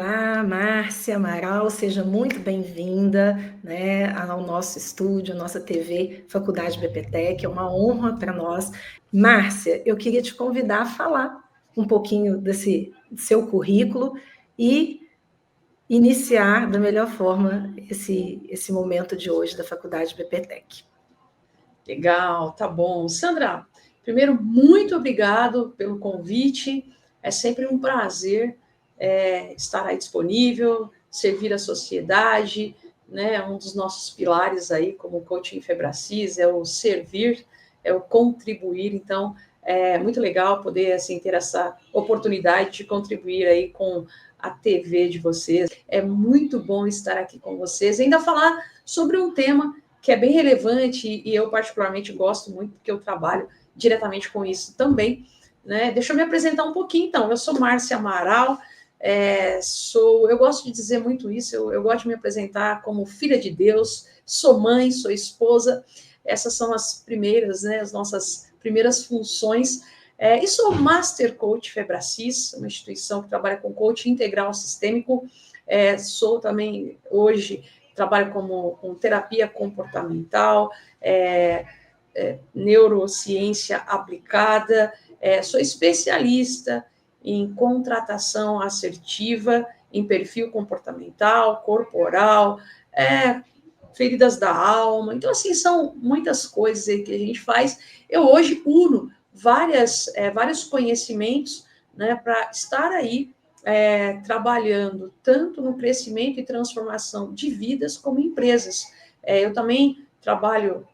Olá, Márcia Amaral, seja muito bem-vinda, né, ao nosso estúdio, à nossa TV Faculdade BPTech, é uma honra para nós. Márcia, eu queria te convidar a falar um pouquinho desse seu currículo e iniciar da melhor forma esse momento de hoje da Faculdade BPTech. Legal, tá bom. Sandra, primeiro, muito obrigado pelo convite. É sempre um prazer estar aí disponível, servir a sociedade, né? Um dos nossos pilares aí, como coaching Febracis, é o servir, é o contribuir. Então, é muito legal poder assim ter essa oportunidade de contribuir aí com a TV de vocês. É muito bom estar aqui com vocês e ainda falar sobre um tema que é bem relevante e eu particularmente gosto muito, porque eu trabalho diretamente com isso também, né? Deixa eu me apresentar um pouquinho, então. Eu sou Márcia Amaral, eu gosto de dizer muito isso, eu gosto de me apresentar como filha de Deus, sou mãe, sou esposa, essas são as primeiras, né, as nossas primeiras funções, e sou Master Coach Febracis, uma instituição que trabalha com coaching integral sistêmico, sou também, hoje, trabalho com terapia comportamental, neurociência aplicada, sou especialista em contratação assertiva, em perfil comportamental, corporal, feridas da alma. Então, assim, são muitas coisas aí que a gente faz. Eu hoje uno vários conhecimentos, né, para estar aí trabalhando tanto no crescimento e transformação de vidas como empresas. Eu também trabalho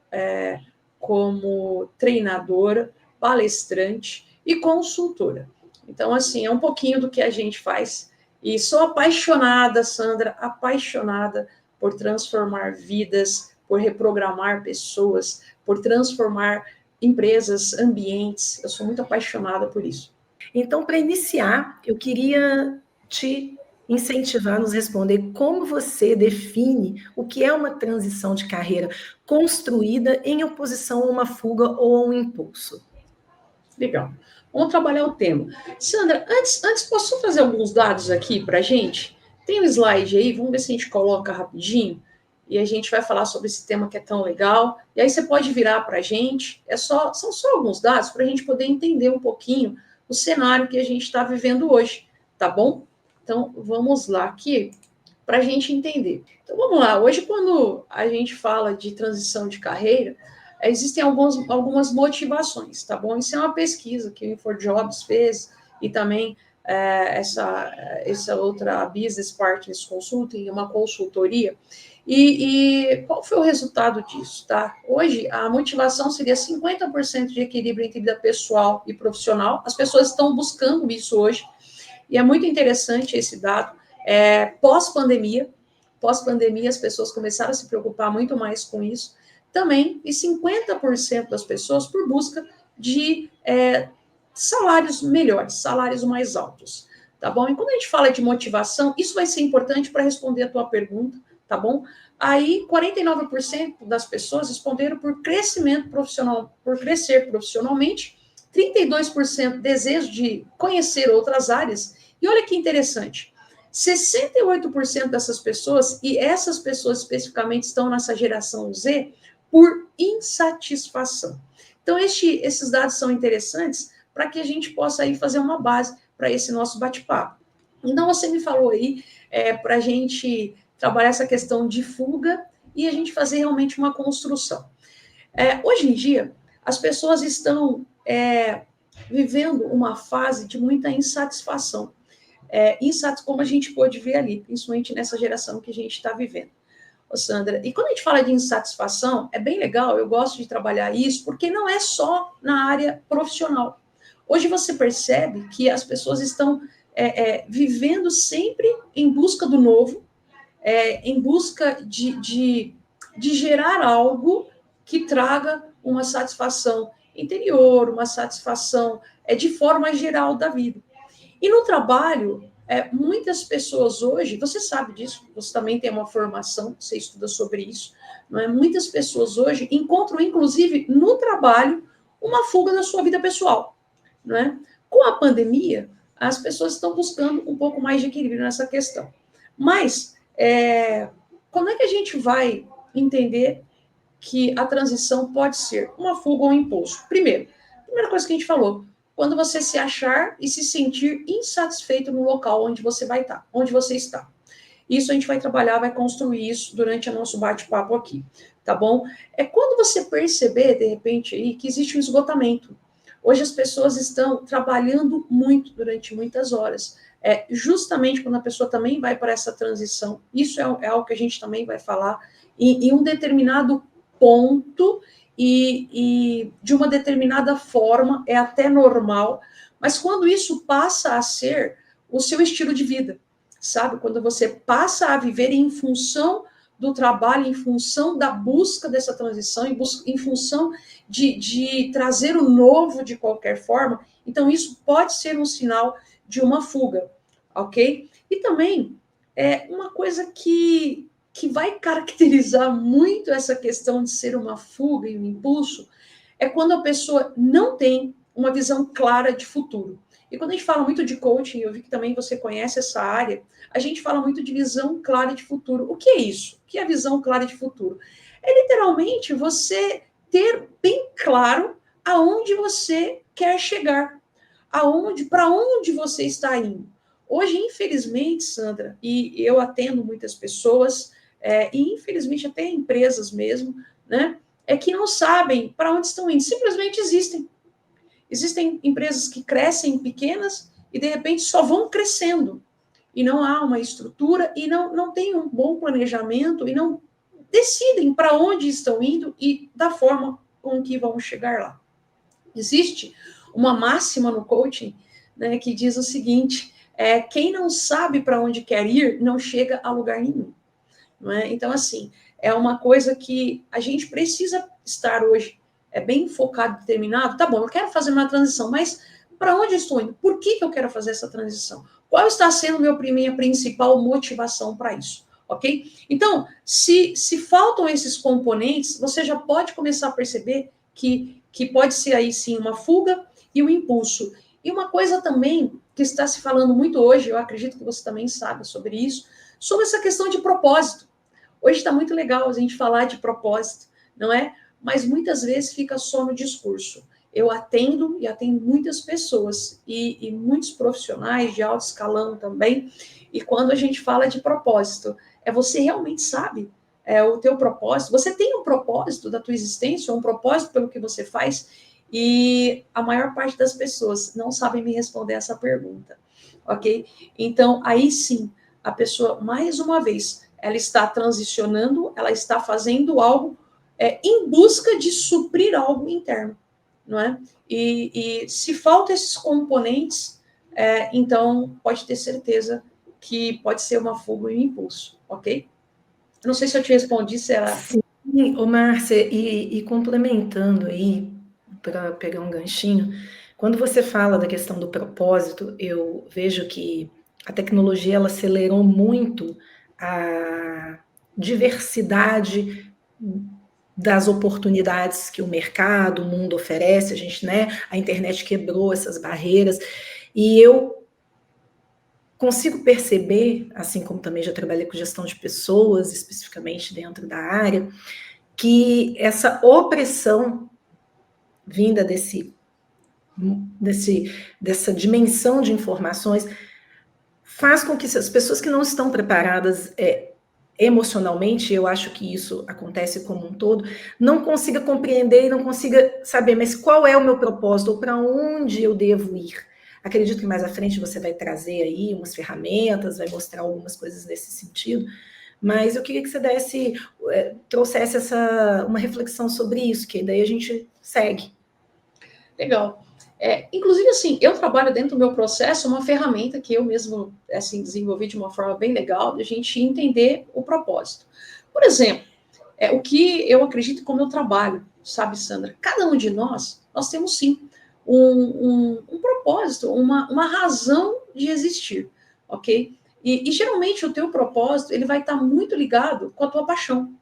como treinadora, palestrante e consultora. Então, assim, é um pouquinho do que a gente faz. E sou apaixonada, Sandra, apaixonada por transformar vidas, por reprogramar pessoas, por transformar empresas, ambientes. Eu sou muito apaixonada por isso. Então, para iniciar, eu queria te incentivar a nos responder como você define o que é uma transição de carreira construída em oposição a uma fuga ou a um impulso. Legal. Vamos trabalhar o tema. Sandra, antes posso trazer alguns dados aqui para a gente? Tem um slide aí, vamos ver se a gente coloca rapidinho e a gente vai falar sobre esse tema que é tão legal. E aí você pode virar para a gente. São só alguns dados para a gente poder entender um pouquinho o cenário que a gente está vivendo hoje, tá bom? Então, vamos lá aqui para a gente entender. Então, vamos lá. Hoje, quando a gente fala de transição de carreira, existem algumas motivações, tá bom? Isso é uma pesquisa que o InfoJobs fez e também essa outra Business Partners Consulting, uma consultoria. E qual foi o resultado disso, tá? Hoje, a motivação seria 50% de equilíbrio entre vida pessoal e profissional. As pessoas estão buscando isso hoje. E é muito interessante esse dado. Pós-pandemia, as pessoas começaram a se preocupar muito mais com isso também, e 50% das pessoas por busca de salários melhores, salários mais altos, tá bom? E quando a gente fala de motivação, isso vai ser importante para responder a tua pergunta, tá bom? Aí, 49% das pessoas responderam por crescimento profissional, por crescer profissionalmente, 32% desejo de conhecer outras áreas, e olha que interessante, 68% dessas pessoas, e essas pessoas especificamente estão nessa geração Z, por insatisfação. Então, esses dados são interessantes para que a gente possa aí fazer uma base para esse nosso bate-papo. Então, você me falou aí para a gente trabalhar essa questão de fuga e a gente fazer realmente uma construção. Hoje em dia, as pessoas estão vivendo uma fase de muita insatisfação. Como a gente pôde ver ali, principalmente nessa geração que a gente está vivendo. Sandra, e quando a gente fala de insatisfação, é bem legal, eu gosto de trabalhar isso, porque não é só na área profissional. Hoje você percebe que as pessoas estão vivendo sempre em busca do novo, em busca de gerar algo que traga uma satisfação interior, uma satisfação de forma geral da vida. E no trabalho, muitas pessoas hoje, você sabe disso, você também tem uma formação, você estuda sobre isso, não é? Muitas pessoas hoje encontram, inclusive, no trabalho, uma fuga da sua vida pessoal, não é? Com a pandemia, as pessoas estão buscando um pouco mais de equilíbrio nessa questão. Mas, quando é que a gente vai entender que a transição pode ser uma fuga ou um impulso? Primeiro, primeira coisa que a gente falou, quando você se achar e se sentir insatisfeito no local onde você vai estar, onde você está. Isso a gente vai trabalhar, vai construir isso durante o nosso bate-papo aqui, tá bom? É quando você perceber, de repente, aí, que existe um esgotamento. Hoje as pessoas estão trabalhando muito durante muitas horas. Justamente quando a pessoa também vai para essa transição, isso é algo que a gente também vai falar, em um determinado ponto e de uma determinada forma, é até normal, mas quando isso passa a ser o seu estilo de vida, sabe? Quando você passa a viver em função do trabalho, em função da busca dessa transição, em função de trazer o novo de qualquer forma, então isso pode ser um sinal de uma fuga, ok? E também uma coisa que vai caracterizar muito essa questão de ser uma fuga e um impulso é quando a pessoa não tem uma visão clara de futuro. E quando a gente fala muito de coaching, eu vi que também você conhece essa área, a gente fala muito de visão clara de futuro. O que é isso? O que é a visão clara de futuro? É literalmente você ter bem claro aonde você quer chegar, para onde você está indo. Hoje, infelizmente, Sandra, e eu atendo muitas pessoas, e infelizmente até empresas mesmo, né, que não sabem para onde estão indo, simplesmente existem. Existem empresas que crescem pequenas e, de repente, só vão crescendo. E não há uma estrutura, e não tem um bom planejamento, e não decidem para onde estão indo e da forma com que vão chegar lá. Existe uma máxima no coaching, né, que diz o seguinte, quem não sabe para onde quer ir, não chega a lugar nenhum. Não é? Então, assim, é uma coisa que a gente precisa estar hoje bem focado, determinado. Tá bom, eu quero fazer uma transição, mas para onde eu estou indo? Por que eu quero fazer essa transição? Qual está sendo minha principal motivação para isso? Ok? Então, se faltam esses componentes, você já pode começar a perceber que pode ser aí sim uma fuga e um impulso. E uma coisa também que está se falando muito hoje, eu acredito que você também sabe sobre isso, sobre essa questão de propósito. Hoje está muito legal a gente falar de propósito, não é? Mas muitas vezes fica só no discurso. Eu atendo muitas pessoas e muitos profissionais de alto escalão também, e quando a gente fala de propósito, você realmente sabe o teu propósito, você tem um propósito da tua existência, um propósito pelo que você faz, e a maior parte das pessoas não sabem me responder essa pergunta, ok? Então, aí sim, a pessoa, mais uma vez, ela está transicionando, ela está fazendo algo em busca de suprir algo interno, não é? E se faltam esses componentes, então pode ter certeza que pode ser uma fuga e um impulso, ok? Não sei se eu te respondi, será? Sim, ô Márcia, e complementando aí, para pegar um ganchinho, quando você fala da questão do propósito, eu vejo que a tecnologia ela acelerou muito a diversidade das oportunidades que o mercado, o mundo oferece, a gente, né, a internet quebrou essas barreiras, e eu consigo perceber, assim como também já trabalhei com gestão de pessoas, especificamente dentro da área, que essa opressão vinda dessa dimensão de informações faz com que as pessoas que não estão preparadas emocionalmente, eu acho que isso acontece como um todo, não consiga compreender e não consiga saber, mas qual é o meu propósito ou para onde eu devo ir. Acredito que mais à frente você vai trazer aí umas ferramentas, vai mostrar algumas coisas nesse sentido, mas eu queria que você trouxesse uma reflexão sobre isso, que daí a gente segue. Legal. Inclusive, assim, eu trabalho dentro do meu processo uma ferramenta que eu mesmo assim, desenvolvi de uma forma bem legal, de a gente entender o propósito. Por exemplo, o que eu acredito como eu trabalho, sabe, Sandra? Cada um de nós temos sim um propósito, uma razão de existir, ok? E geralmente o teu propósito, ele vai estar muito ligado com a tua paixão.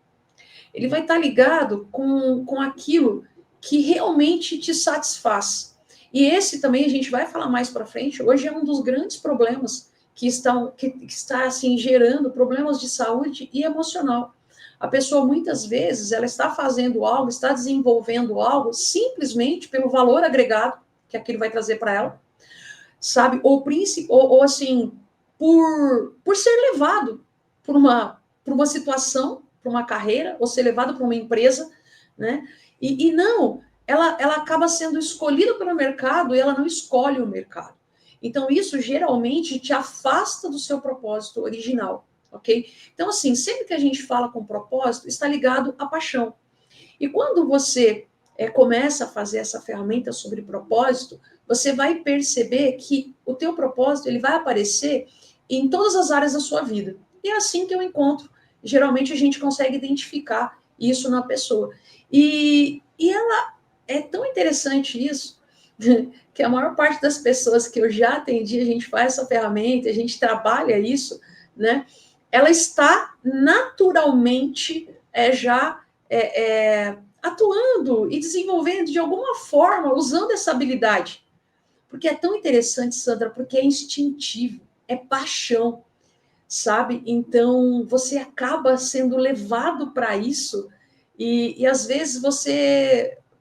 Ele vai estar ligado com aquilo que realmente te satisfaz. E esse também a gente vai falar mais para frente, hoje é um dos grandes problemas que está assim, gerando problemas de saúde e emocional. A pessoa, muitas vezes, ela está fazendo algo, está desenvolvendo algo, simplesmente pelo valor agregado que aquilo vai trazer para ela, sabe? Ou assim, por ser levado por uma situação, por uma carreira, ou ser levado para uma empresa, né? E não, ela acaba sendo escolhida pelo mercado e ela não escolhe o mercado. Então, isso geralmente te afasta do seu propósito original, ok? Então, assim, sempre que a gente fala com propósito, está ligado à paixão. E quando você começa a fazer essa ferramenta sobre propósito, você vai perceber que o teu propósito ele vai aparecer em todas as áreas da sua vida. E é assim que eu encontro. Geralmente a gente consegue identificar isso na pessoa. E ela é tão interessante isso, que a maior parte das pessoas que eu já atendi, a gente faz essa ferramenta, a gente trabalha isso, né? Ela está naturalmente já atuando e desenvolvendo de alguma forma, usando essa habilidade. Porque é tão interessante, Sandra, porque é instintivo, é paixão, sabe? Então, você acaba sendo levado para isso e às vezes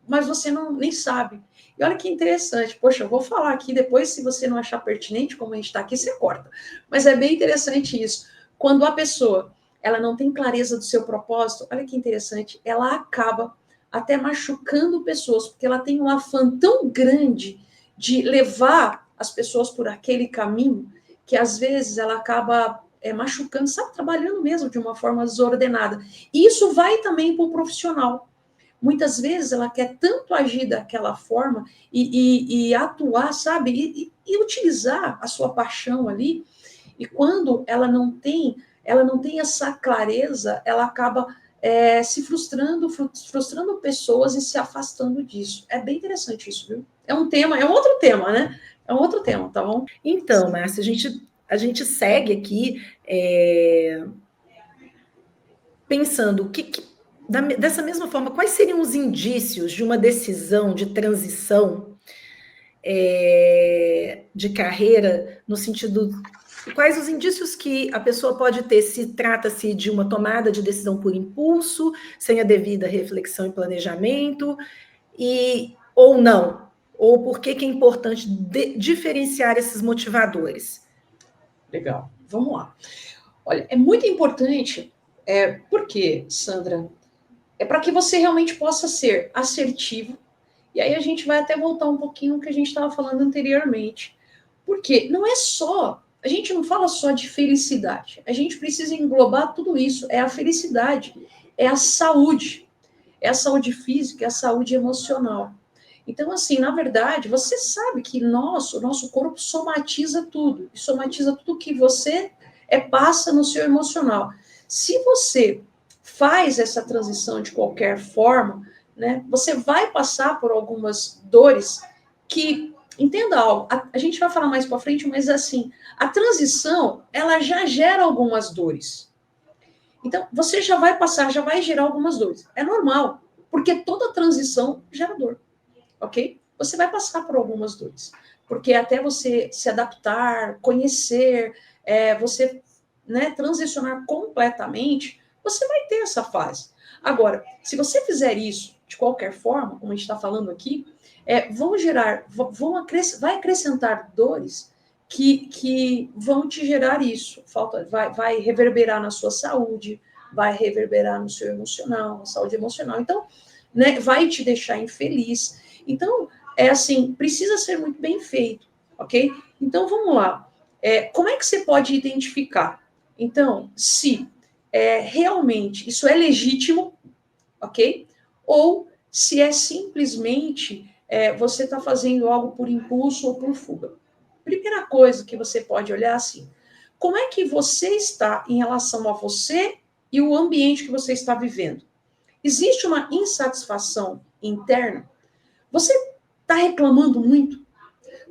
mas você não nem sabe. E olha que interessante, poxa, eu vou falar aqui depois, se você não achar pertinente, como a gente está aqui, você corta. Mas é bem interessante isso. Quando a pessoa ela não tem clareza do seu propósito, olha que interessante, ela acaba até machucando pessoas, porque ela tem um afã tão grande de levar as pessoas por aquele caminho, que às vezes ela acaba machucando, sabe, trabalhando mesmo de uma forma desordenada. E isso vai também para o profissional. Muitas vezes ela quer tanto agir daquela forma e atuar, sabe, e utilizar a sua paixão ali, e quando ela não tem essa clareza, ela acaba se frustrando pessoas e se afastando disso. É bem interessante isso, viu? É um tema, é um outro tema, né? É um outro tema, tá bom? Então, Márcia, a gente segue aqui pensando dessa mesma forma, quais seriam os indícios de uma decisão de transição de carreira, no sentido. Quais os indícios que a pessoa pode ter se trata-se de uma tomada de decisão por impulso, sem a devida reflexão e planejamento, ou não? Ou por que é importante diferenciar esses motivadores? Legal, vamos lá. Olha, é muito importante, porque, Sandra, é para que você realmente possa ser assertivo, e aí a gente vai até voltar um pouquinho no que a gente estava falando anteriormente. Porque não é só, a gente não fala só de felicidade, a gente precisa englobar tudo isso, é a felicidade, é a saúde física, é a saúde emocional. Então, assim, na verdade, você sabe que o nosso corpo somatiza tudo, e somatiza tudo que você passa no seu emocional. Se você faz essa transição de qualquer forma, né, você vai passar por algumas dores que, entenda algo, a gente vai falar mais para frente, mas assim, a transição, ela já gera algumas dores. Então, você já vai passar, já vai gerar algumas dores. É normal, porque toda transição gera dor, ok? Você vai passar por algumas dores, porque até você se adaptar, conhecer, você transicionar completamente, você vai ter essa fase. Agora, se você fizer isso de qualquer forma, como a gente está falando aqui, vai acrescentar dores que vão te gerar isso. Vai reverberar na sua saúde, vai reverberar no seu emocional, na saúde emocional. Então, né, vai te deixar infeliz. Então, assim, precisa ser muito bem feito, ok? Então, vamos lá. Como é que você pode identificar? Então, se realmente isso é legítimo, ok? Ou se é simplesmente você está fazendo algo por impulso ou por fuga. Primeira coisa que você pode olhar assim, como é que você está em relação a você e o ambiente que você está vivendo? Existe uma insatisfação interna? Você está reclamando muito?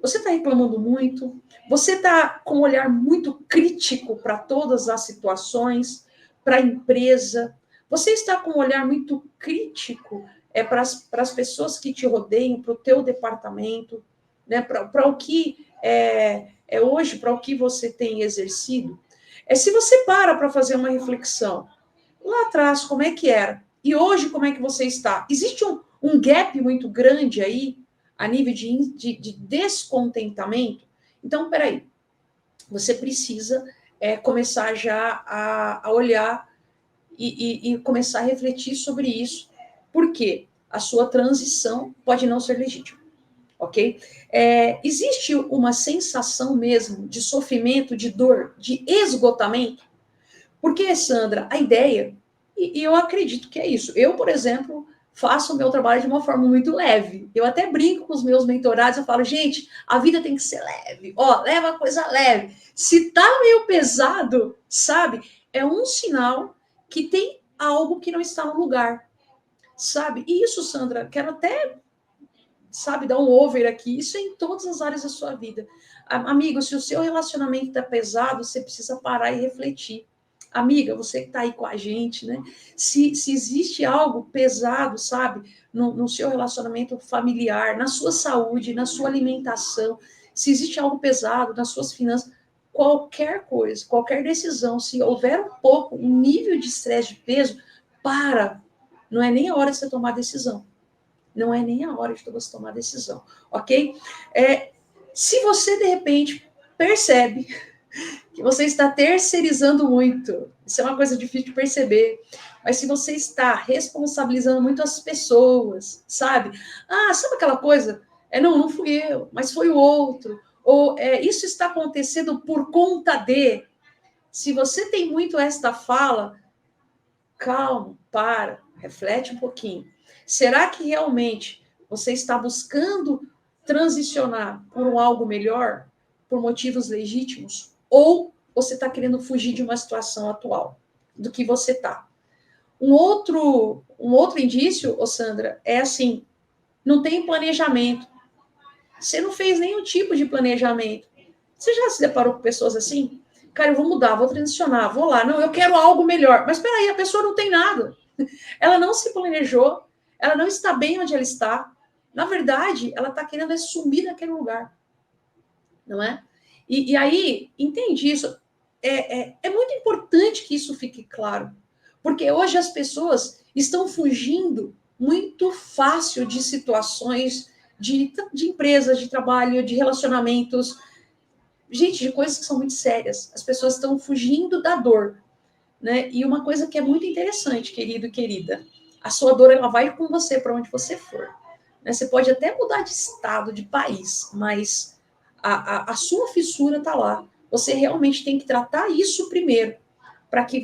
Você está reclamando muito? Você está com um olhar muito crítico para todas as situações, para a empresa? Você está com um olhar muito crítico para as pessoas que te rodeiam, para o teu departamento? né, para o que é hoje, para o que você tem exercido, se você para fazer uma reflexão, lá atrás, como é que era? E hoje, como é que você está? Existe um gap muito grande aí, a nível de descontentamento? Então, peraí, você precisa começar já a olhar e começar a refletir sobre isso. Por quê? A sua transição pode não ser legítima, ok? Existe uma sensação mesmo de sofrimento, de dor, de esgotamento? Porque, Sandra, a ideia, e eu acredito que é isso. Eu, por exemplo, faço o meu trabalho de uma forma muito leve. Eu até brinco com os meus mentorados, eu falo, gente, a vida tem que ser leve. Ó, leva a coisa leve. Se tá meio pesado, sabe? É um sinal que tem algo que não está no lugar, sabe? E isso, Sandra, quero até, sabe, dar um over aqui. Isso é em todas as áreas da sua vida. Amigo, se o seu relacionamento está pesado, você precisa parar e refletir. Amiga, você que está aí com a gente, né? Se existe algo pesado, sabe, no seu relacionamento familiar, na sua saúde, na sua alimentação, se existe algo pesado nas suas finanças, qualquer coisa, qualquer decisão, se houver um nível de estresse, de peso, não é nem a hora de você tomar decisão. Não é nem a hora de você tomar decisão, ok? Se você, de repente, percebe que você está terceirizando muito, isso é uma coisa difícil de perceber, mas se você está responsabilizando muito as pessoas, sabe? Sabe aquela coisa? Não fui eu, mas foi o outro. Ou isso está acontecendo por conta de. Se você tem muito esta fala, calma, reflete um pouquinho. Será que realmente você está buscando transicionar por algo melhor, por motivos legítimos? Ou você está querendo fugir de uma situação atual, do que você está? Um outro indício, Sandra, é assim, não tem planejamento. Você não fez nenhum tipo de planejamento. Você já se deparou com pessoas assim? Cara, eu vou mudar, vou transicionar, vou lá. Não, eu quero algo melhor. Mas espera aí, a pessoa não tem nada. Ela não se planejou, ela não está bem onde ela está. Na verdade, ela está querendo sumir daquele lugar. Não é? E aí, entende isso. É muito importante que isso fique claro. Porque hoje as pessoas estão fugindo muito fácil de situações de empresas, de trabalho, de relacionamentos. Gente, de coisas que são muito sérias. As pessoas estão fugindo da dor. Né? E uma coisa que é muito interessante, querido e querida, a sua dor ela vai com você para onde você for. Né? Você pode até mudar de estado, de país, mas a sua fissura está lá. Você realmente tem que tratar isso primeiro, para que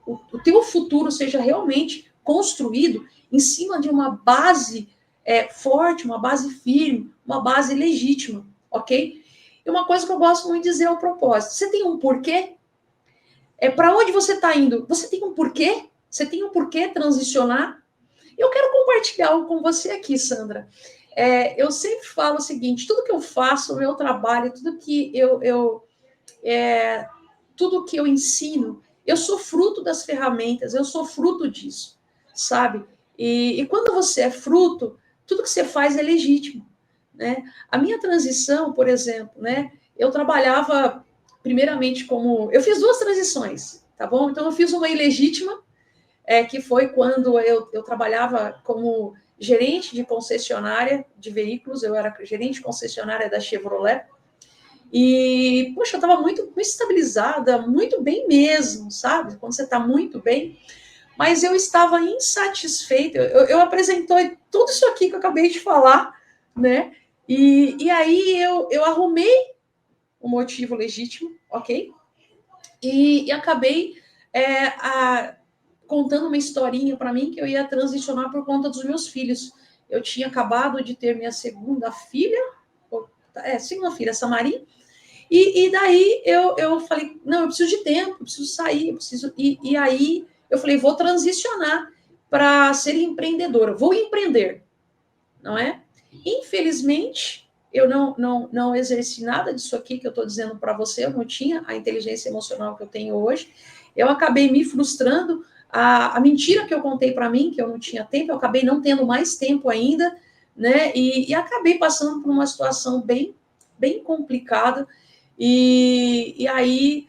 o teu futuro seja realmente construído em cima de uma base forte, uma base firme, uma base legítima, ok? E uma coisa que eu gosto muito de dizer ao propósito: você tem um porquê? Para onde você está indo? Você tem um porquê? Você tem um porquê transicionar? Eu quero compartilhar algo com você aqui, Sandra. Eu sempre falo o seguinte: tudo que eu faço, o meu trabalho, tudo que tudo que eu ensino, eu sou fruto das ferramentas, eu sou fruto disso, sabe? E quando você é fruto, tudo que você faz é legítimo, né? A minha transição, por exemplo, né? Eu trabalhava primeiramente eu fiz 2 transições, tá bom? Então eu fiz uma ilegítima, que foi quando eu trabalhava como gerente de concessionária de veículos, eu era gerente de concessionária da Chevrolet, e, poxa, eu estava muito estabilizada, muito bem mesmo, sabe? Quando você está muito bem, mas eu estava insatisfeita, eu apresentei tudo isso aqui que eu acabei de falar, né? E aí eu arrumei um motivo legítimo, ok? E acabei contando uma historinha para mim que eu ia transicionar por conta dos meus filhos. Eu tinha acabado de ter minha segunda filha, Samari, e daí eu falei, não, eu preciso de tempo, eu preciso sair, eu preciso... E aí eu falei, vou transicionar para ser empreendedora, vou empreender, não é? Infelizmente, eu não exerci nada disso aqui que eu estou dizendo para você, eu não tinha a inteligência emocional que eu tenho hoje, eu acabei me frustrando, a mentira que eu contei para mim, que eu não tinha tempo, eu acabei não tendo mais tempo ainda, né? E acabei passando por uma situação bem, bem complicada, e aí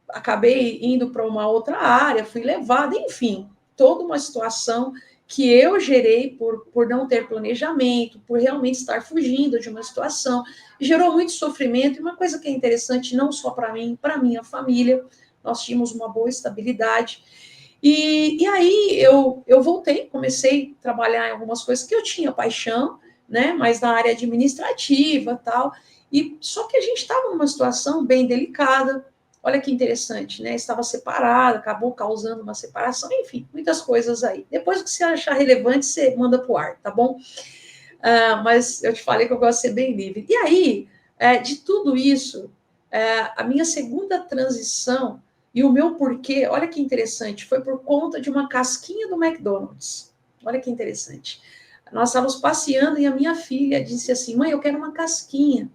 acabei indo para uma outra área, fui levada, enfim, toda uma situação que eu gerei por não ter planejamento, por realmente estar fugindo de uma situação, gerou muito sofrimento, e uma coisa que é interessante, não só para mim, para minha família, nós tínhamos uma boa estabilidade, e aí eu voltei, comecei a trabalhar em algumas coisas que eu tinha paixão, né, mas na área administrativa, tal, e só que a gente estava numa situação bem delicada. Olha que interessante, né? Estava separada, acabou causando uma separação, enfim, muitas coisas aí. Depois que você achar relevante, você manda para o ar, tá bom? Mas eu te falei que eu gosto de ser bem livre. E aí, de tudo isso, a minha segunda transição e o meu porquê, olha que interessante, foi por conta de uma casquinha do McDonald's. Olha que interessante. Nós estávamos passeando e a minha filha disse assim: mãe, eu quero uma casquinha.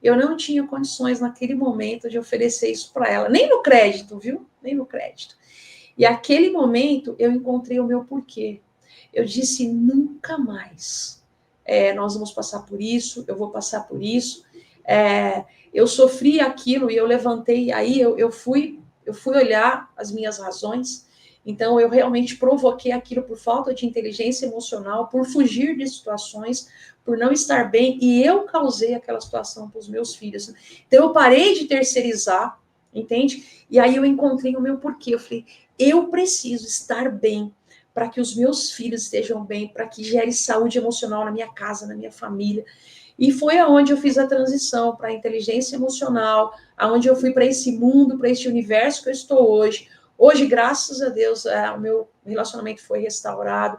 Eu não tinha condições naquele momento de oferecer isso para ela, nem no crédito, viu? Nem no crédito. E aquele momento eu encontrei o meu porquê. Eu disse: nunca mais. Nós vamos passar por isso, eu vou passar por isso. Eu sofri aquilo e eu levantei, aí eu fui olhar as minhas razões. Então, eu realmente provoquei aquilo por falta de inteligência emocional, por fugir de situações, por não estar bem, e eu causei aquela situação para os meus filhos. Então, eu parei de terceirizar, entende? E aí eu encontrei o meu porquê. Eu falei: eu preciso estar bem para que os meus filhos estejam bem, para que gere saúde emocional na minha casa, na minha família. E foi aonde eu fiz a transição para a inteligência emocional, aonde eu fui para esse mundo, para esse universo que eu estou hoje. Hoje, graças a Deus, o meu relacionamento foi restaurado,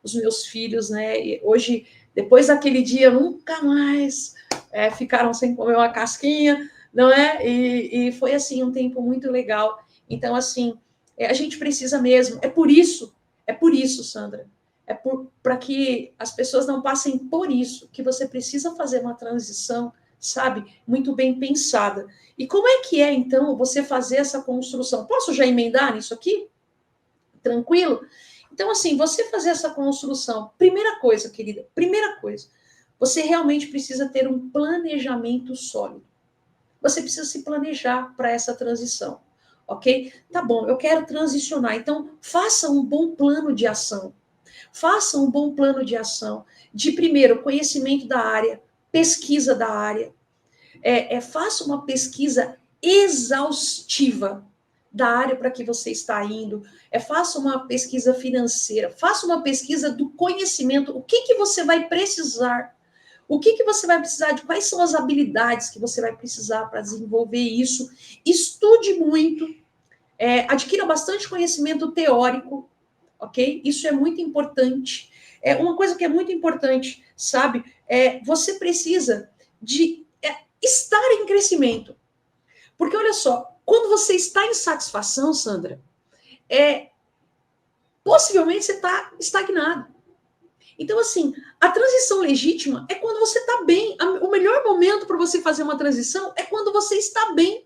os meus filhos, né? E hoje, depois daquele dia, nunca mais ficaram sem comer uma casquinha, não é? E foi, assim, um tempo muito legal. Então, assim, a gente precisa mesmo. É por isso, Sandra, para que as pessoas não passem por isso, que você precisa fazer uma transição, sabe, muito bem pensada. E como é que é, então, você fazer essa construção? Posso já emendar nisso aqui? Tranquilo? Então, assim, você fazer essa construção, primeira coisa, querida, primeira coisa, você realmente precisa ter um planejamento sólido. Você precisa se planejar para essa transição, ok? Tá bom, eu quero transicionar, então faça um bom plano de ação. Faça um bom plano de ação, de primeiro, conhecimento da área, pesquisa da área, faça uma pesquisa exaustiva da área para que você está indo, faça uma pesquisa financeira, faça uma pesquisa do conhecimento, o que você vai precisar, o que você vai precisar, de quais são as habilidades que você vai precisar para desenvolver isso, estude muito, adquira bastante conhecimento teórico, ok? Isso é muito importante. Uma coisa que é muito importante, sabe? Você precisa de estar em crescimento. Porque, olha só, quando você está em satisfação, Sandra, possivelmente você está estagnado. Então, assim, a transição legítima é quando você está bem. O melhor momento para você fazer uma transição é quando você está bem.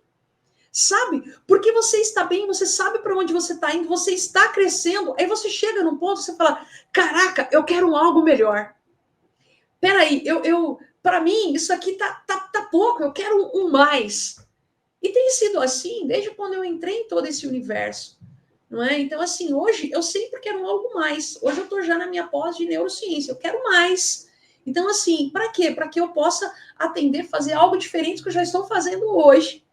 Sabe? Porque você está bem, você sabe para onde você está indo, você está crescendo, aí você chega num ponto, você fala: caraca, eu quero algo melhor. Peraí, para mim, isso aqui tá pouco, eu quero um mais. E tem sido assim desde quando eu entrei em todo esse universo, não é? Então, assim, hoje eu sempre quero algo mais. Hoje eu estou já na minha pós de neurociência, eu quero mais. Então, assim, para quê? Para que eu possa atender, fazer algo diferente do que eu já estou fazendo hoje,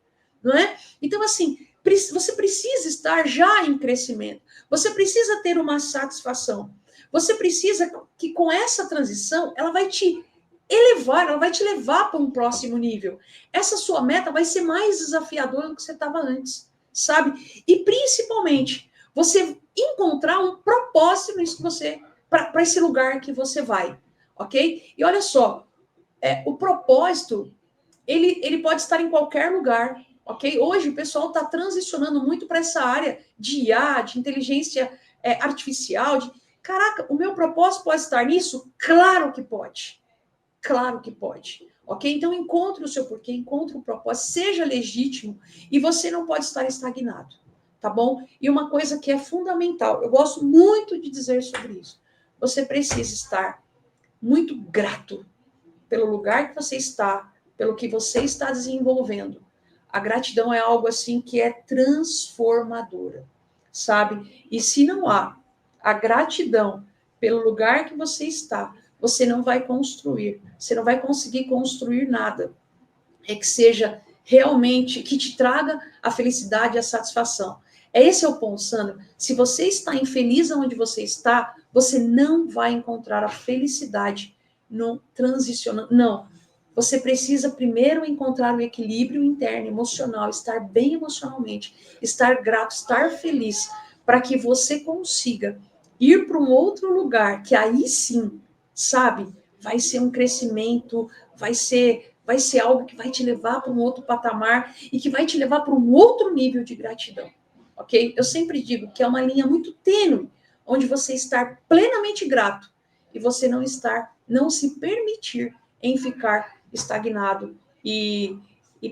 não é? Então, assim, você precisa estar já em crescimento. Você precisa ter uma satisfação. Você precisa que com essa transição, ela vai te elevar, ela vai te levar para um próximo nível. Essa sua meta vai ser mais desafiadora do que você estava antes, sabe? E principalmente, você encontrar um propósito nisso que você, para esse lugar que você vai, ok? E olha só, o propósito, ele pode estar em qualquer lugar, ok? Hoje o pessoal está transicionando muito para essa área de IA, de inteligência artificial. Caraca, o meu propósito pode estar nisso? Claro que pode. Claro que pode. Ok? Então encontre o seu porquê, encontre o propósito, seja legítimo e você não pode estar estagnado. Tá bom? E uma coisa que é fundamental, eu gosto muito de dizer sobre isso. Você precisa estar muito grato pelo lugar que você está, pelo que você está desenvolvendo. A gratidão é algo assim que é transformadora, sabe? E se não há a gratidão pelo lugar que você está, você não vai construir, você não vai conseguir construir nada. É que seja realmente, que te traga a felicidade e a satisfação. Esse é o ponto, Sandra. Se você está infeliz onde você está, você não vai encontrar a felicidade no transicionando. Não. Você precisa primeiro encontrar o equilíbrio interno, emocional, estar bem emocionalmente, estar grato, estar feliz, para que você consiga ir para um outro lugar, que aí sim, sabe, vai ser um crescimento, vai ser algo que vai te levar para um outro patamar e que vai te levar para um outro nível de gratidão, ok? Eu sempre digo que é uma linha muito tênue, onde você estar plenamente grato e você não se permitir em ficar estagnado e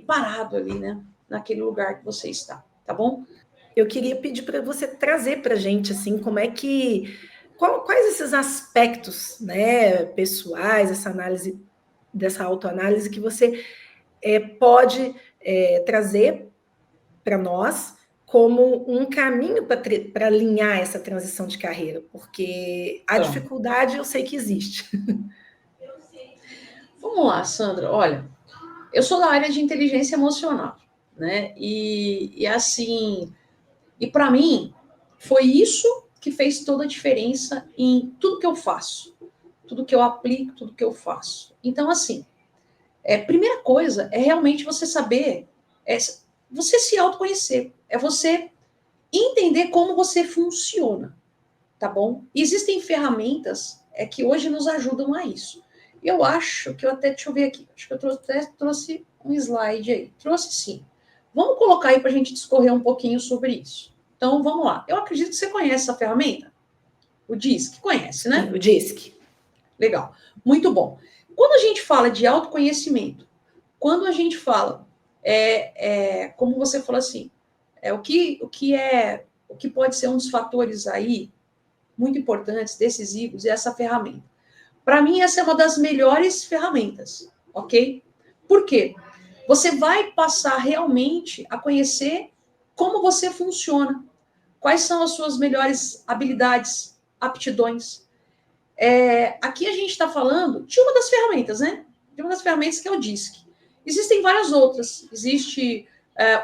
parado ali, né? Naquele lugar que você está, tá bom? Eu queria pedir para você trazer para a gente, assim, como é que... quais esses aspectos, né, pessoais, essa análise, dessa autoanálise que você pode trazer para nós como um caminho para alinhar essa transição de carreira, porque a Então, dificuldade eu sei que existe. vamos lá, Sandra. Olha, eu sou da área de inteligência emocional, né? E assim, e para mim foi isso que fez toda a diferença em tudo que eu faço, tudo que eu aplico, tudo que eu faço. Então, assim, primeira coisa é realmente você saber, você se autoconhecer, é você entender como você funciona, tá bom? E existem ferramentas que hoje nos ajudam a isso. Eu acho que eu até, deixa eu ver aqui, acho que eu trouxe um slide aí. Trouxe sim. Vamos colocar aí para a gente discorrer um pouquinho sobre isso. Então, vamos lá. Eu acredito que você conhece essa ferramenta, o DISC, conhece, Sim, né? o DISC. Legal. Muito bom. Quando a gente fala de autoconhecimento, quando a gente fala, como você falou assim, o que pode ser um dos fatores aí muito importantes, decisivos, é essa ferramenta. Para mim, essa é uma das melhores ferramentas, ok? Por quê? Você vai passar realmente a conhecer como você funciona, quais são as suas melhores habilidades, aptidões. Aqui a gente está falando de uma das ferramentas, né? De uma das ferramentas que é o DISC. Existem várias outras. Existe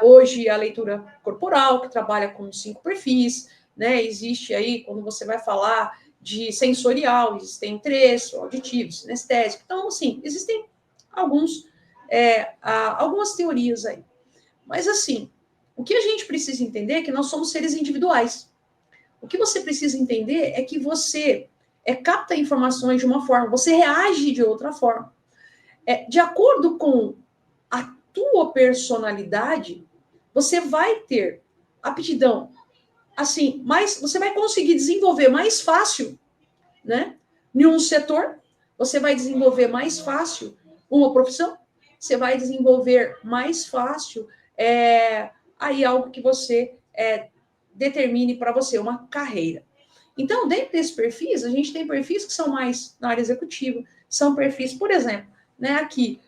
hoje a leitura corporal, que trabalha com 5 perfis, né? Existe aí, quando você vai falar de sensorial, existem 3, auditivo, sinestésico. Então, assim, existem algumas teorias aí. Mas, assim, o que a gente precisa entender é que nós somos seres individuais. O que você precisa entender é que você capta informações de uma forma, você reage de outra forma. De acordo com a tua personalidade, você vai ter aptidão, assim, você vai conseguir desenvolver mais fácil, né? Em um setor, você vai desenvolver mais fácil uma profissão, você vai desenvolver mais fácil aí algo que você determine para você, uma carreira. Então, dentro desses perfis, a gente tem perfis que são mais na área executiva, são perfis, por exemplo, né, aqui,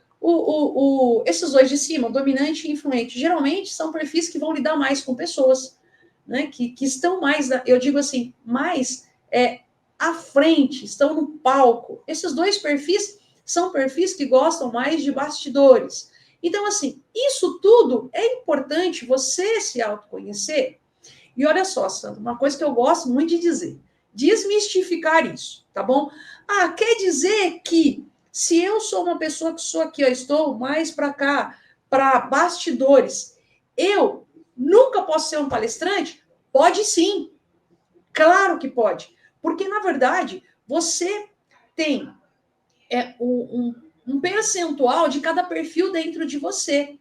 esses dois de cima, dominante e influente, geralmente são perfis que vão lidar mais com pessoas, né, que estão mais, eu digo assim, mais à frente, estão no palco. Esses dois perfis são perfis que gostam mais de bastidores. Então, assim, isso tudo é importante você se autoconhecer. E olha só, Sandra, uma coisa que eu gosto muito de dizer, desmistificar isso, tá bom? Ah, quer dizer que se eu sou uma pessoa que sou aqui, eu estou mais para cá, para bastidores, eu nunca posso ser um palestrante? Pode sim, claro que pode, porque na verdade você tem um percentual de cada perfil dentro de você,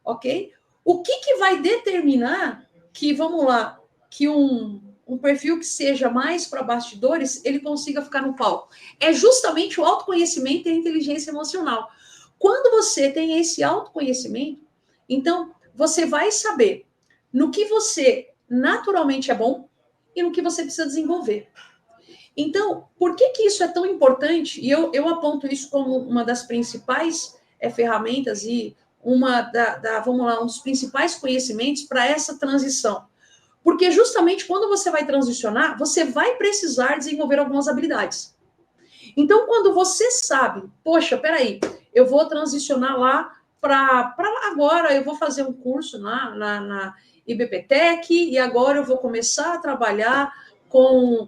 ok? O que vai determinar que, vamos lá, que um perfil que seja mais para bastidores, ele consiga ficar no palco? É justamente o autoconhecimento e a inteligência emocional. Quando você tem esse autoconhecimento, então você vai saber no que você naturalmente é bom e no que você precisa desenvolver. Então, por que isso é tão importante? E eu aponto isso como uma das principais ferramentas e vamos lá, um dos principais conhecimentos para essa transição. Porque justamente quando você vai transicionar, você vai precisar desenvolver algumas habilidades. Então, quando você sabe, poxa, peraí, eu vou transicionar lá para agora, eu vou fazer um curso na IBPTEC e agora eu vou começar a trabalhar com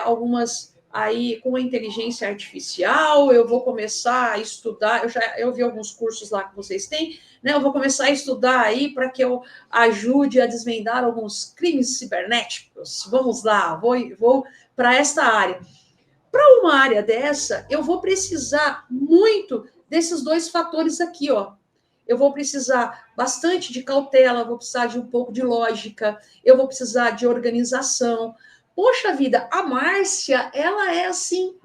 algumas aí com a inteligência artificial, eu vou começar a estudar, eu vi alguns cursos lá que vocês têm, né? Eu vou começar a estudar aí para que eu ajude a desvendar alguns crimes cibernéticos. Vamos lá, vou para esta área. Para uma área dessa, eu vou precisar muito desses dois fatores aqui, ó. Eu vou precisar bastante de cautela, vou precisar de um pouco de lógica, eu vou precisar de organização. Poxa vida, a Márcia, ela é assim,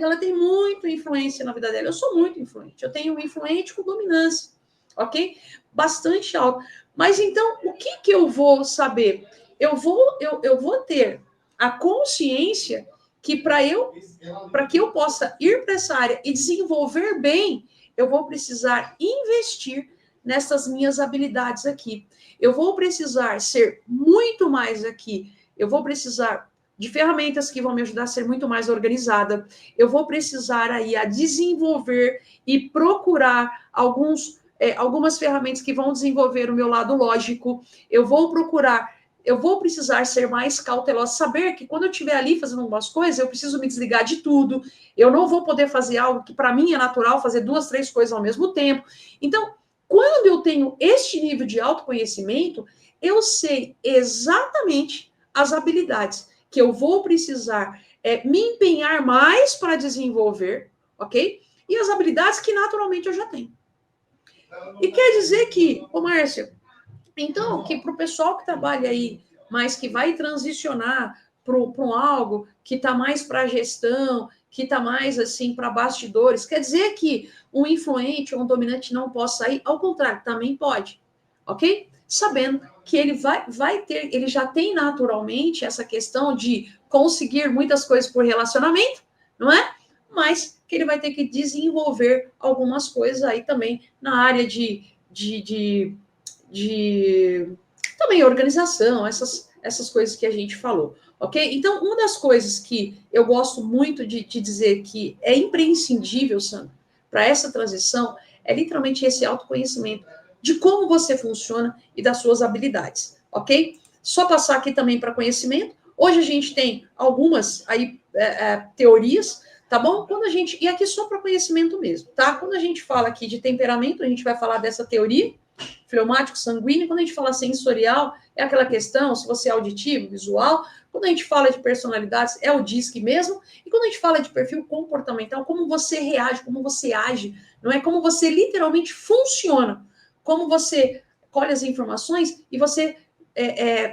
ela tem muita influência na vida dela. Eu sou muito influente, eu tenho um influente com dominância, ok? Bastante alto. Mas então, o que eu vou saber? Eu vou ter a consciência que para que eu possa ir para essa área e desenvolver bem, eu vou precisar investir nessas minhas habilidades aqui. Eu vou precisar ser muito mais aqui. Eu vou precisar de ferramentas que vão me ajudar a ser muito mais organizada. Eu vou precisar aí a desenvolver e procurar algumas ferramentas que vão desenvolver o meu lado lógico. Eu vou precisar ser mais cautelosa, saber que quando eu estiver ali fazendo algumas coisas, eu preciso me desligar de tudo, eu não vou poder fazer algo que para mim é natural, fazer 2, 3 coisas ao mesmo tempo. Então, quando eu tenho este nível de autoconhecimento, eu sei exatamente as habilidades que eu vou precisar me empenhar mais para desenvolver, ok? E as habilidades que naturalmente eu já tenho. E quer dizer que, ô Márcio, então, que para o pessoal que trabalha aí, mas que vai transicionar para algo que está mais para gestão, que está mais assim para bastidores, quer dizer que um influente ou um dominante não possa sair? Ao contrário, também pode, ok? Sabendo que ele vai ter, ele já tem naturalmente essa questão de conseguir muitas coisas por relacionamento, não é? Mas que ele vai ter que desenvolver algumas coisas aí também na área de também organização, essas coisas que a gente falou, ok? Então, uma das coisas que eu gosto muito de dizer que é imprescindível, Sandra, para essa transição, é literalmente esse autoconhecimento de como você funciona e das suas habilidades, ok? Só passar aqui também para conhecimento. Hoje a gente tem algumas aí teorias, tá bom? E aqui só para conhecimento mesmo, tá? Quando a gente fala aqui de temperamento, a gente vai falar dessa teoria, fleumático, sanguíneo. Quando a gente fala sensorial, é aquela questão, se você é auditivo, visual. Quando a gente fala de personalidades, é o DISC mesmo. E quando a gente fala de perfil comportamental, como você reage, como você age, não é? Como você literalmente funciona, como você colhe as informações e você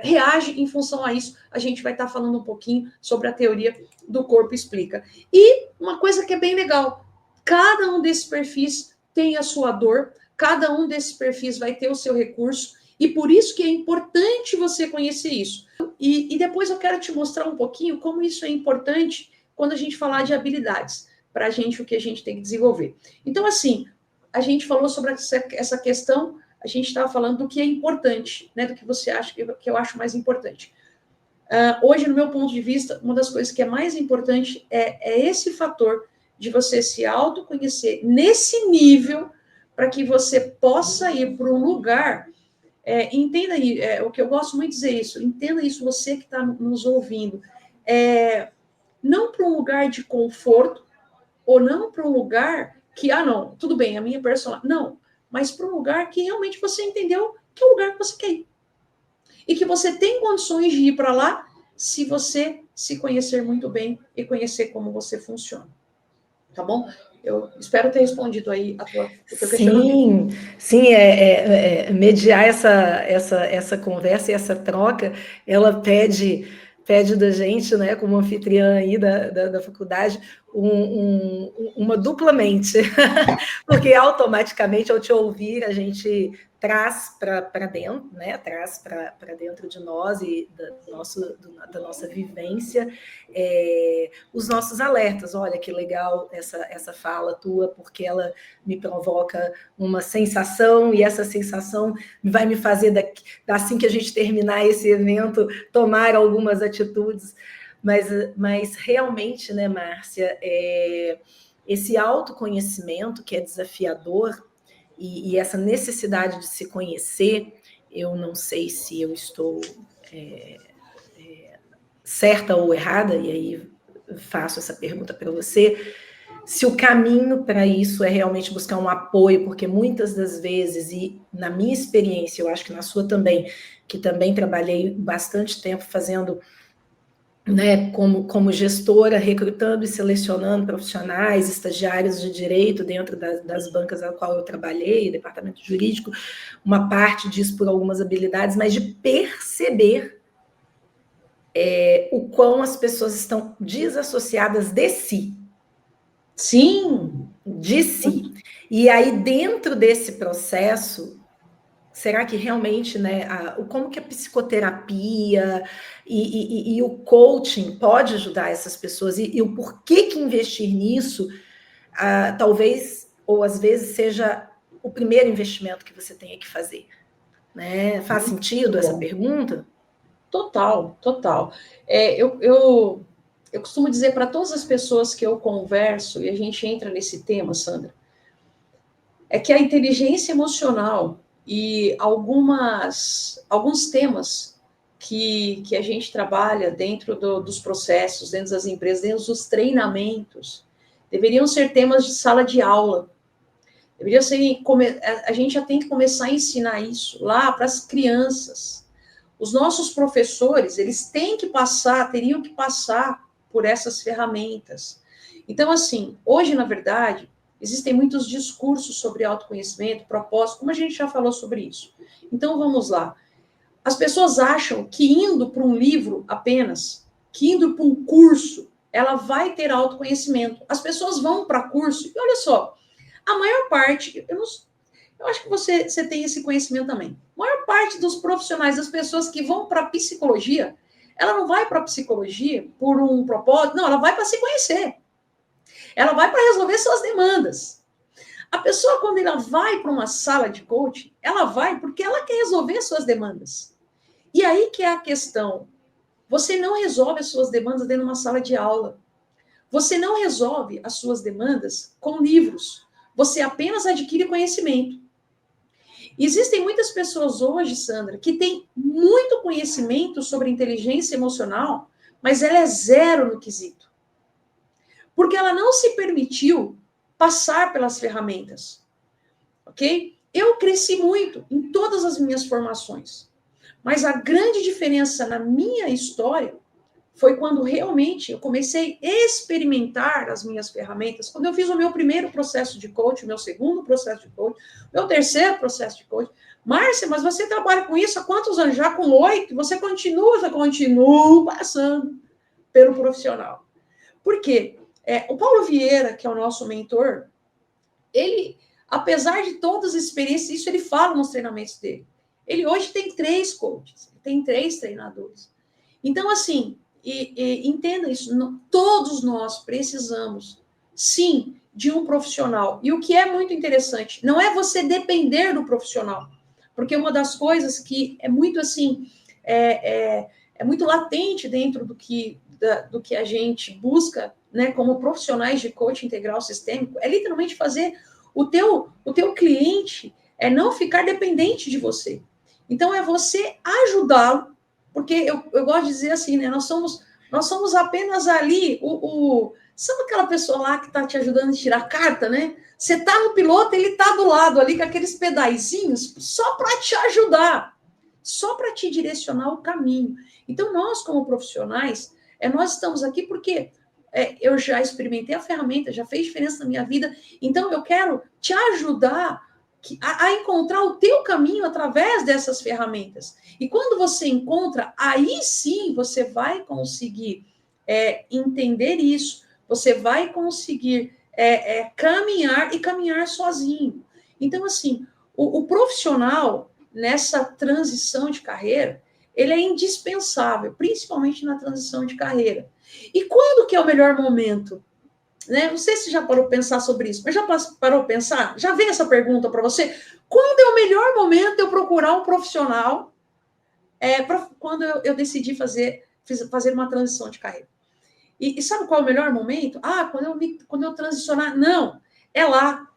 reage em função a isso. A gente vai estar falando um pouquinho sobre a teoria do corpo explica. E uma coisa que é bem legal, cada um desses perfis tem a sua dor, cada um desses perfis vai ter o seu recurso, e por isso que é importante você conhecer isso. E depois eu quero te mostrar um pouquinho como isso é importante quando a gente falar de habilidades, para a gente, o que a gente tem que desenvolver. Então, assim, a gente falou sobre essa questão, a gente estava falando do que é importante, né, do que você acha, que eu acho mais importante. Hoje, no meu ponto de vista, uma das coisas que é mais importante é esse fator de você se autoconhecer nesse nível, para que você possa ir para um lugar, entenda aí, o que eu gosto muito de dizer isso, entenda isso, você que está nos ouvindo, não para um lugar de conforto, ou não para um lugar que, não, tudo bem, a minha personalidade, não, mas para um lugar que realmente você entendeu que é o lugar que você quer ir. E que você tem condições de ir para lá se você se conhecer muito bem e conhecer como você funciona. Tá bom? Eu espero ter respondido aí o teu questionamento. Sim, mediar essa conversa e essa troca, ela pede da gente, né, como anfitriã aí da faculdade, uma duplamente, porque automaticamente, ao te ouvir, a gente traz para dentro, né? Traz para dentro de nós e da nossa vivência os nossos alertas. Olha que legal essa fala tua, porque ela me provoca uma sensação, e essa sensação vai me fazer, assim que a gente terminar esse evento, tomar algumas atitudes. Mas realmente, né, Márcia, esse autoconhecimento que é desafiador, e essa necessidade de se conhecer, eu não sei se eu estou certa ou errada, e aí faço essa pergunta para você, se o caminho para isso é realmente buscar um apoio, porque muitas das vezes, e na minha experiência, eu acho que na sua também, que também trabalhei bastante tempo fazendo, né, como gestora, recrutando e selecionando profissionais, estagiários de direito dentro das bancas a qual eu trabalhei, departamento jurídico, uma parte disso por algumas habilidades, mas de perceber o quão as pessoas estão desassociadas de si. Sim! De si. E aí, dentro desse processo, será que realmente, né, como que a psicoterapia e o coaching pode ajudar essas pessoas? E o porquê que investir nisso, talvez, ou às vezes, seja o primeiro investimento que você tenha que fazer? Né? Faz sentido essa pergunta? Total, total. Eu costumo dizer para todas as pessoas que eu converso, e a gente entra nesse tema, Sandra, é que a inteligência emocional e alguns temas que a gente trabalha dentro dos processos, dentro das empresas, dentro dos treinamentos, deveriam ser temas de sala de aula. Deveria ser, a gente já tem que começar a ensinar isso lá para as crianças. Os nossos professores, eles teriam que passar por essas ferramentas. Então, assim, hoje, na verdade, existem muitos discursos sobre autoconhecimento, propósito, como a gente já falou sobre isso. Então, vamos lá. As pessoas acham que indo para um livro apenas, que indo para um curso, ela vai ter autoconhecimento. As pessoas vão para curso, e olha só, a maior parte, eu acho que você tem esse conhecimento também. A maior parte dos profissionais, das pessoas que vão para psicologia, ela não vai para psicologia por um propósito, não, ela vai para se conhecer. Ela vai para resolver suas demandas. A pessoa, quando ela vai para uma sala de coaching, ela vai porque ela quer resolver suas demandas. E aí que é a questão. Você não resolve as suas demandas dentro de uma sala de aula. Você não resolve as suas demandas com livros. Você apenas adquire conhecimento. Existem muitas pessoas hoje, Sandra, que têm muito conhecimento sobre inteligência emocional, mas ela é zero no quesito. Porque ela não se permitiu passar pelas ferramentas. Ok? Eu cresci muito em todas as minhas formações. Mas a grande diferença na minha história foi quando realmente eu comecei a experimentar as minhas ferramentas. Quando eu fiz o meu primeiro processo de coaching, o meu segundo processo de coaching, o meu terceiro processo de coaching. Márcia, mas você trabalha com isso há quantos anos? Já com 8? Você continua passando pelo profissional. Por quê? O Paulo Vieira, que é o nosso mentor, ele, apesar de todas as experiências, isso ele fala nos treinamentos dele. Ele hoje tem 3 coaches, tem 3 treinadores. Então, assim, entenda isso, todos nós precisamos, sim, de um profissional. E o que é muito interessante, não é você depender do profissional, porque uma das coisas que é muito assim, é muito latente dentro do que a gente busca, né, como profissionais de coaching integral sistêmico, é literalmente fazer o teu cliente não ficar dependente de você. Então, é você ajudá-lo, porque eu gosto de dizer assim, né? Nós somos apenas ali sabe aquela pessoa lá que está te ajudando a tirar carta, né? Você está no piloto, ele está do lado ali com aqueles pedaizinhos só para te ajudar, só para te direcionar o caminho. Então, nós, como profissionais, nós estamos aqui porque eu já experimentei a ferramenta, já fez diferença na minha vida, então eu quero te ajudar a encontrar o teu caminho através dessas ferramentas. E quando você encontra, aí sim você vai conseguir entender isso, você vai conseguir caminhar e caminhar sozinho. Então, assim, O profissional, nessa transição de carreira, ele é indispensável, principalmente na transição de carreira. E quando que é o melhor momento? Né? Não sei se já parou pensar sobre isso, mas já parou pensar? Já veio essa pergunta para você? Quando é o melhor momento de eu procurar um profissional quando eu decidi fazer uma transição de carreira? E sabe qual é o melhor momento? Quando eu transicionar. Não, é lá.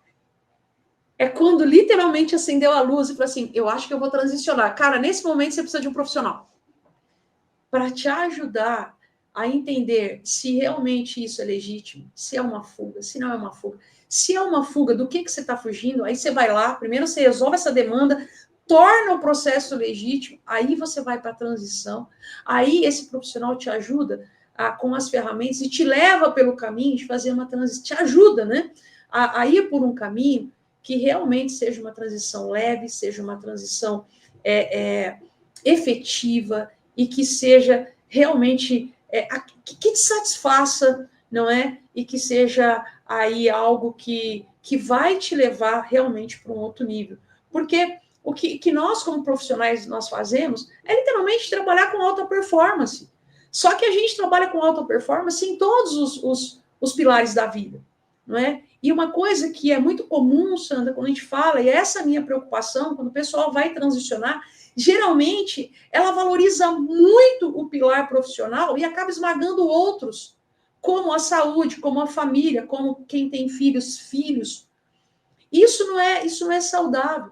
É quando literalmente acendeu a luz e falou assim, eu acho que eu vou transicionar. Cara, nesse momento você precisa de um profissional para te ajudar a entender se realmente isso é legítimo, se é uma fuga, se não é uma fuga. Se é uma fuga, do que você está fugindo? Aí você vai lá, primeiro você resolve essa demanda, torna o processo legítimo, aí você vai para a transição, aí esse profissional te ajuda com as ferramentas e te leva pelo caminho de fazer uma transição, te ajuda, né? A ir por um caminho que realmente seja uma transição leve, seja uma transição efetiva, e que seja realmente que te satisfaça, não é? E que seja aí algo que vai te levar realmente para um outro nível. Porque o que nós, como profissionais, nós fazemos é literalmente trabalhar com alta performance. Só que a gente trabalha com alta performance em todos os pilares da vida, não é? E uma coisa que é muito comum, Sandra, quando a gente fala, e essa é a minha preocupação, quando o pessoal vai transicionar, geralmente ela valoriza muito o pilar profissional e acaba esmagando outros, como a saúde, como a família, como quem tem filhos. Isso não é saudável,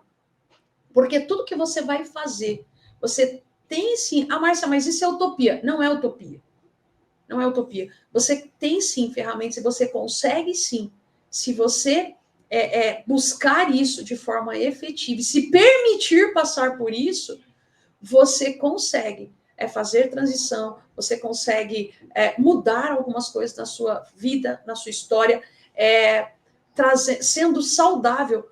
porque tudo que você vai fazer, você tem sim, Márcia, mas isso é utopia. Não é utopia. Não é utopia. Você tem sim ferramentas e você consegue sim, se você buscar isso de forma efetiva e se permitir passar por isso, você consegue fazer transição, você consegue mudar algumas coisas na sua vida, na sua história, sendo saudável,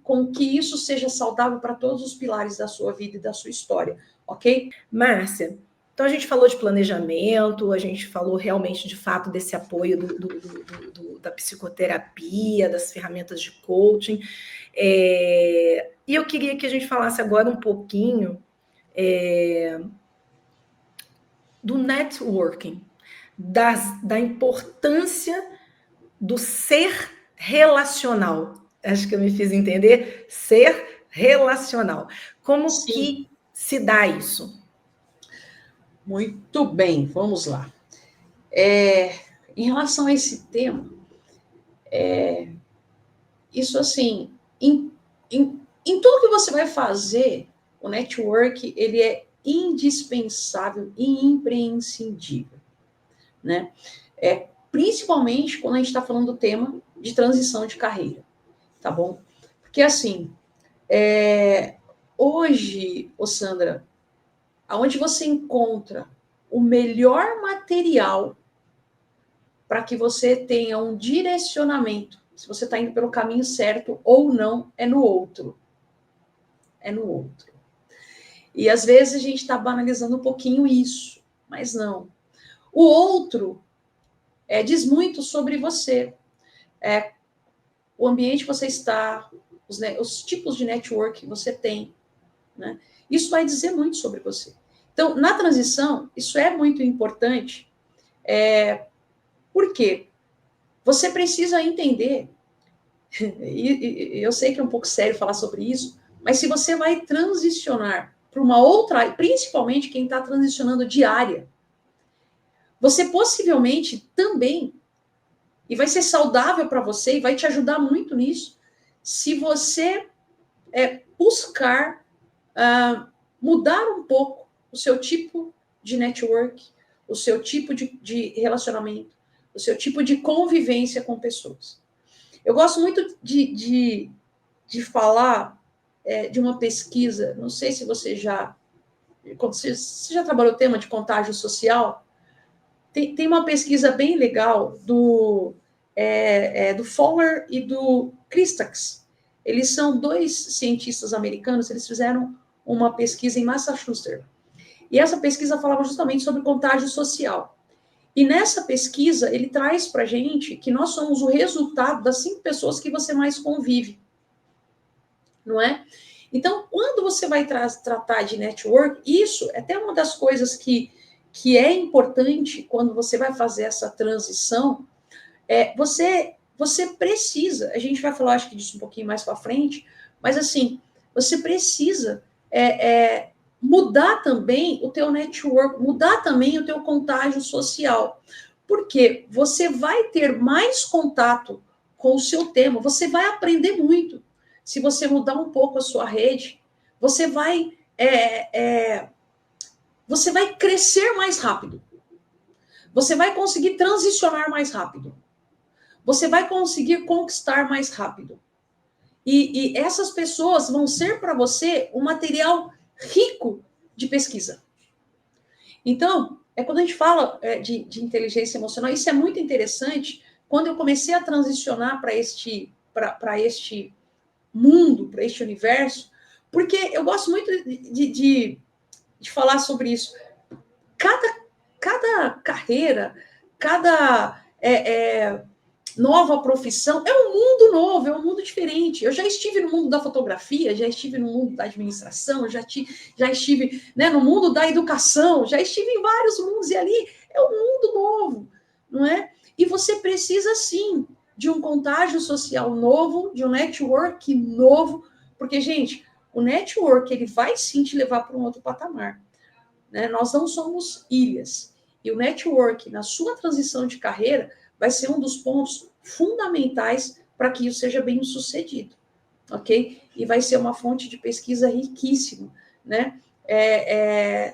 com que isso seja saudável para todos os pilares da sua vida e da sua história, ok? Márcia, então a gente falou de planejamento, a gente falou realmente de fato desse apoio da psicoterapia, das ferramentas de coaching, e eu queria que a gente falasse agora um pouquinho do networking, da importância do ser relacional. Acho que eu me fiz entender. Ser relacional. Como Sim. que se dá isso? Muito bem, vamos lá. Em relação a esse tema, isso assim, em tudo que você vai fazer, o network, ele é indispensável e imprescindível, né? Principalmente quando a gente está falando do tema de transição de carreira, tá bom? Porque assim, hoje, Sandra, aonde você encontra o melhor material para que você tenha um direcionamento, se você está indo pelo caminho certo ou não, é no outro. É no outro. E às vezes a gente está banalizando um pouquinho isso, mas não. O outro diz muito sobre você. O ambiente que você está, os tipos de network que você tem, né? Isso vai dizer muito sobre você. Então, na transição, isso é muito importante. Por quê? Você precisa entender, e eu sei que é um pouco sério falar sobre isso, mas se você vai transicionar para uma outra, principalmente quem está transicionando de área, você possivelmente também, e vai ser saudável para você, e vai te ajudar muito nisso, se você buscar mudar um pouco o seu tipo de network, o seu tipo de relacionamento, o seu tipo de convivência com pessoas. Eu gosto muito de falar de uma pesquisa, não sei se você já trabalhou o tema de contágio social. Tem uma pesquisa bem legal do Fowler e do Christakis. Eles são dois cientistas americanos, eles fizeram uma pesquisa em Massachusetts. E essa pesquisa falava justamente sobre contágio social. E nessa pesquisa, ele traz para a gente que nós somos o resultado das 5 pessoas que você mais convive. não é? Então, quando você vai tratar de network, isso é até uma das coisas que é importante quando você vai fazer essa transição, você precisa, a gente vai falar, acho que disso um pouquinho mais para frente, mas assim, você precisa mudar também o teu network, mudar também o teu contágio social, porque você vai ter mais contato com o seu tema, você vai aprender muito. Se você mudar um pouco a sua rede, você vai crescer mais rápido. Você vai conseguir transicionar mais rápido. Você vai conseguir conquistar mais rápido. E essas pessoas vão ser para você um material rico de pesquisa. Então, quando a gente fala de inteligência emocional, isso é muito interessante. Quando eu comecei a transicionar para este mundo, para este universo, porque eu gosto muito de falar sobre isso. Cada carreira, cada nova profissão é um mundo novo, é um mundo diferente. Eu já estive no mundo da fotografia, já estive no mundo da administração, já estive, né, no mundo da educação, já estive em vários mundos, e ali é um mundo novo, não é? E você precisa, sim, de um contágio social novo, de um network novo, porque, gente, o network, ele vai sim te levar para um outro patamar. Né? Nós não somos ilhas. E o network, na sua transição de carreira, vai ser um dos pontos fundamentais para que isso seja bem sucedido, ok? E vai ser uma fonte de pesquisa riquíssima, né?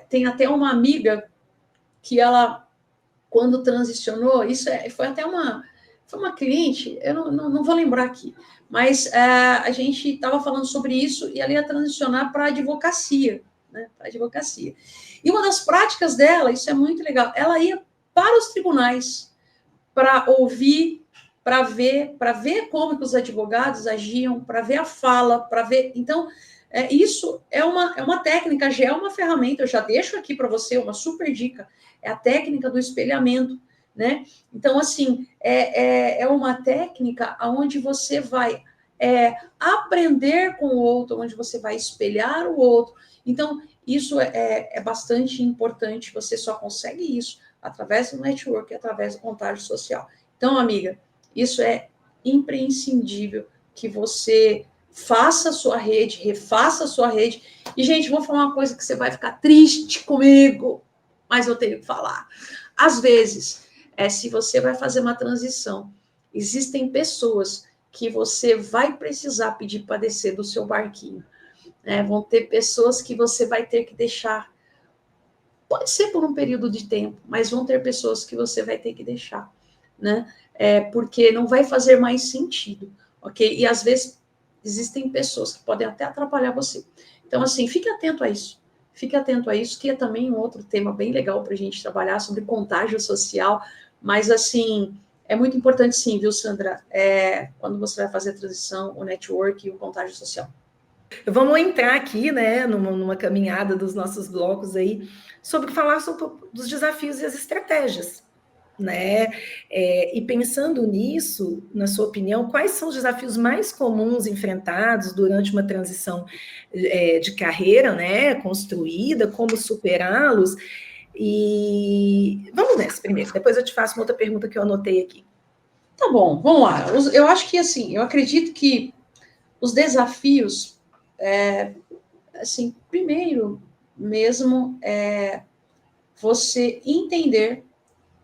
Tem até uma amiga que ela, quando transicionou, foi até foi uma cliente, eu não vou lembrar aqui, mas a gente estava falando sobre isso e ela ia transicionar para a advocacia, né? Para a advocacia. E uma das práticas dela, isso é muito legal, ela ia para os tribunais para ouvir, para ver como que os advogados agiam, para ver a fala, para ver. Então, isso é uma técnica, já é uma ferramenta, eu já deixo aqui para você uma super dica, é a técnica do espelhamento, né? Então, assim, é uma técnica onde você vai aprender com o outro, onde você vai espelhar o outro. Então, isso é bastante importante, você só consegue isso através do network, através do contágio social. Então, amiga, isso é imprescindível que você faça a sua rede, refaça a sua rede. E, gente, vou falar uma coisa que você vai ficar triste comigo, mas eu tenho que falar. Às vezes, se você vai fazer uma transição, existem pessoas que você vai precisar pedir para descer do seu barquinho. Vão ter pessoas que você vai ter que deixar. Pode ser por um período de tempo, mas vão ter pessoas que você vai ter que deixar, né? Porque não vai fazer mais sentido, ok? E às vezes existem pessoas que podem até atrapalhar você. Então, assim, fique atento a isso. Fique atento a isso, que é também um outro tema bem legal para a gente trabalhar sobre contágio social. Mas, assim, é muito importante, sim, viu, Sandra? Quando você vai fazer a transição, o network e o contágio social. Vamos entrar aqui, né, numa caminhada dos nossos blocos aí, sobre falar sobre os desafios e as estratégias, né? E pensando nisso, na sua opinião, quais são os desafios mais comuns enfrentados durante uma transição de carreira, né, construída, como superá-los? E vamos nessa primeiro, depois eu te faço uma outra pergunta que eu anotei aqui. Tá bom, vamos lá. Eu acho que, assim, eu acredito que os desafios, assim, primeiro mesmo você entender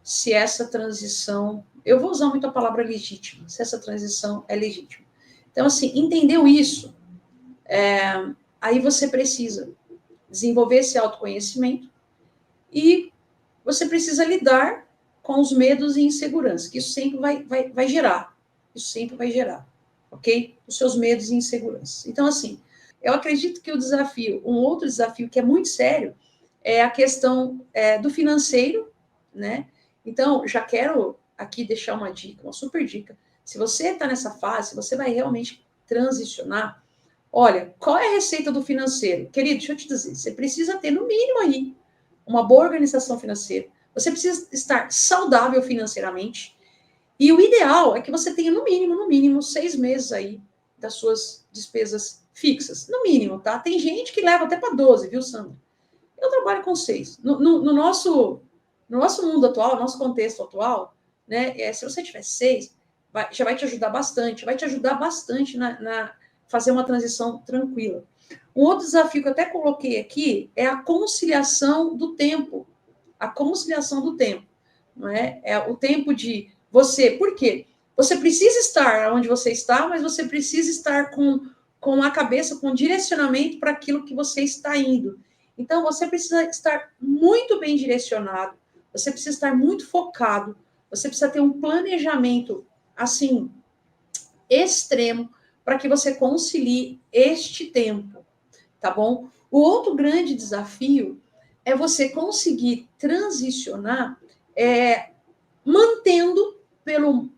se essa transição, eu vou usar muito a palavra legítima, se essa transição é legítima. Então, assim, entendeu isso, aí você precisa desenvolver esse autoconhecimento e você precisa lidar com os medos e inseguranças, que isso sempre vai gerar. Isso sempre vai gerar, ok? Os seus medos e inseguranças. Então, assim, eu acredito que um outro desafio que é muito sério, é a questão do financeiro, né? Então, já quero aqui deixar uma dica, uma super dica. Se você está nessa fase, você vai realmente transicionar. Olha, qual é a receita do financeiro? Querido, deixa eu te dizer, você precisa ter, no mínimo aí, uma boa organização financeira. Você precisa estar saudável financeiramente. E o ideal é que você tenha, no mínimo, 6 meses aí das suas despesas fixas, no mínimo, tá? Tem gente que leva até para 12, viu, Sandra? Eu trabalho com 6. No nosso mundo atual, nosso contexto atual, né, se você tiver 6, já vai te ajudar bastante, na fazer uma transição tranquila. Um outro desafio que eu até coloquei aqui é a conciliação do tempo. A conciliação do tempo. Não é? É o tempo de você. Por quê? Você precisa estar onde você está, mas você precisa estar com a cabeça, com direcionamento para aquilo que você está indo. Então, você precisa estar muito bem direcionado, você precisa estar muito focado, você precisa ter um planejamento, assim, extremo, para que você concilie este tempo, tá bom? O outro grande desafio é você conseguir transicionar mantendo pelo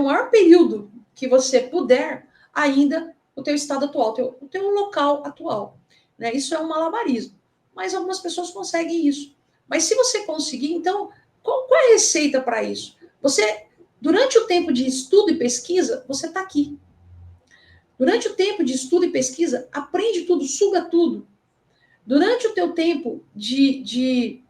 maior período que você puder ainda o teu estado atual, o teu local atual. Né? Isso é um malabarismo, mas algumas pessoas conseguem isso. Mas se você conseguir, então, qual é a receita para isso? Você, durante o tempo de estudo e pesquisa, você está aqui. Durante o tempo de estudo e pesquisa, aprende tudo, suga tudo. Durante o teu tempo que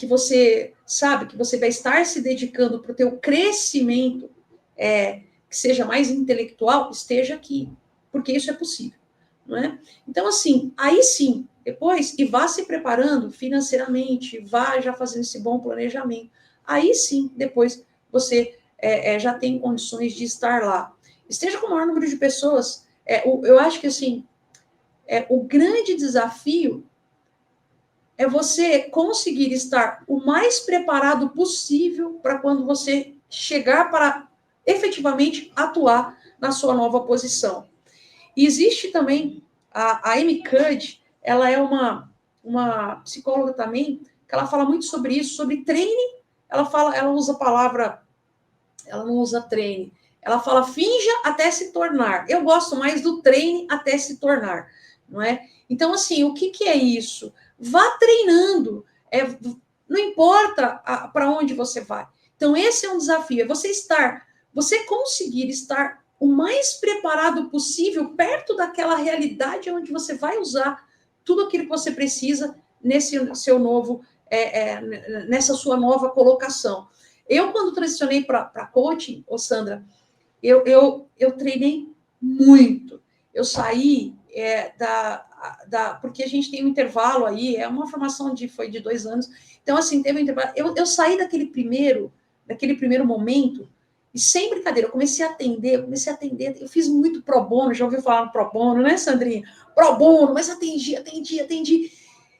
você sabe que você vai estar se dedicando para o teu crescimento, que seja mais intelectual, esteja aqui, porque isso é possível, não é? Então, assim, aí sim, depois, e vá se preparando financeiramente, vá já fazendo esse bom planejamento, aí sim, depois, você já tem condições de estar lá. Esteja com o maior número de pessoas, eu acho que, assim, o grande desafio é você conseguir estar o mais preparado possível para quando você chegar para efetivamente atuar na sua nova posição. E existe também a Amy Cuddy, ela é uma psicóloga também, que ela fala muito sobre isso, sobre treine. Ela usa a palavra, ela não usa treine, ela fala finja até se tornar. Eu gosto mais do treine até se tornar, não é? Então, assim, o que é isso? Vá treinando, não importa para onde você vai. Então, esse é um desafio, é você conseguir estar o mais preparado possível perto daquela realidade onde você vai usar tudo aquilo que você precisa nesse seu novo, nessa sua nova colocação. Eu, quando transicionei para coaching, Sandra, eu treinei muito. Eu saí porque a gente tem um intervalo aí, é uma formação foi de 2 anos. Então, assim, teve um intervalo. Eu saí daquele primeiro momento, e sem brincadeira, eu comecei a atender, eu fiz muito pro bono, já ouviu falar no pro bono, né, Sandrinha? Pro bono, mas atendi.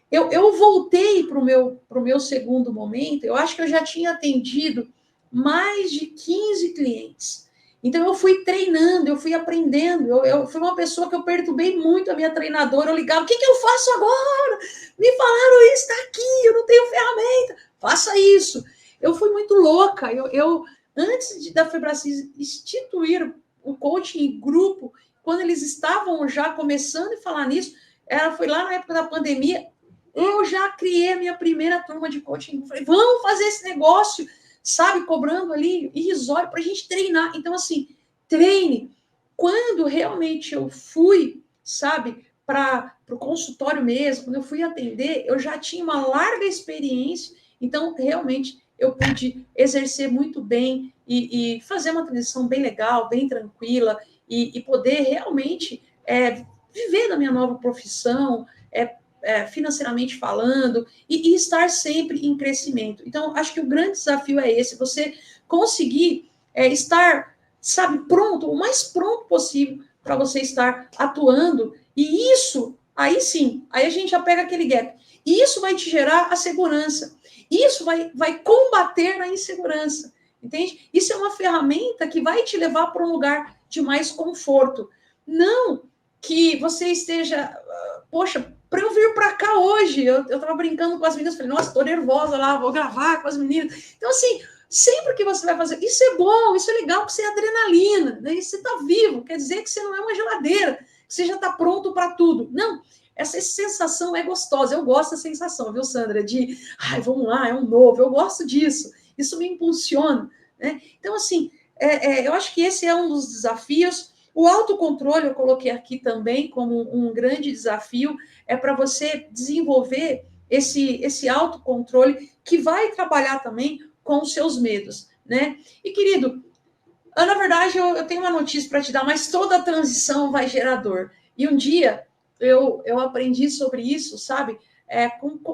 Eu voltei para o meu segundo momento, eu acho que eu já tinha atendido mais de 15 clientes. Então, eu fui treinando, eu fui aprendendo, eu fui uma pessoa que eu perturbei muito a minha treinadora, eu ligava, o que eu faço agora? Me falaram isso, está aqui, eu não tenho ferramenta, faça isso. Eu fui muito louca, antes da Febracis instituir o coaching em grupo, quando eles estavam já começando a falar nisso, foi lá na época da pandemia, eu já criei a minha primeira turma de coaching, falei, vamos fazer esse negócio, sabe, cobrando ali irrisório para a gente treinar. Então, assim, treine. Quando realmente eu fui, sabe, para o consultório mesmo, quando eu fui atender, eu já tinha uma larga experiência, então, realmente, eu pude exercer muito bem e fazer uma transição bem legal, bem tranquila, e poder realmente viver da minha nova profissão, financeiramente falando, e estar sempre em crescimento. Então, acho que o grande desafio é esse, você conseguir estar, sabe, pronto, o mais pronto possível para você estar atuando, e isso, aí sim, aí a gente já pega aquele gap, e isso vai te gerar a segurança, isso vai combater a insegurança, entende? Isso é uma ferramenta que vai te levar para um lugar de mais conforto, não que você esteja, poxa, para eu vir para cá hoje, eu estava brincando com as meninas, falei, nossa, estou nervosa lá, vou gravar com as meninas. Então, assim, sempre que você vai fazer, isso é bom, isso é legal, que você é adrenalina, né? Você está vivo, quer dizer que você não é uma geladeira, que você já está pronto para tudo. Não, essa sensação é gostosa, eu gosto da sensação, viu, Sandra? De, ai, vamos lá, é um novo, eu gosto disso, isso me impulsiona, né? Então, assim, eu acho que esse é um dos desafios. O autocontrole, eu coloquei aqui também como um grande desafio, é para você desenvolver esse autocontrole que vai trabalhar também com os seus medos, né? E, querido, na verdade, eu tenho uma notícia para te dar, mas toda transição vai gerar dor. E um dia eu aprendi sobre isso, sabe?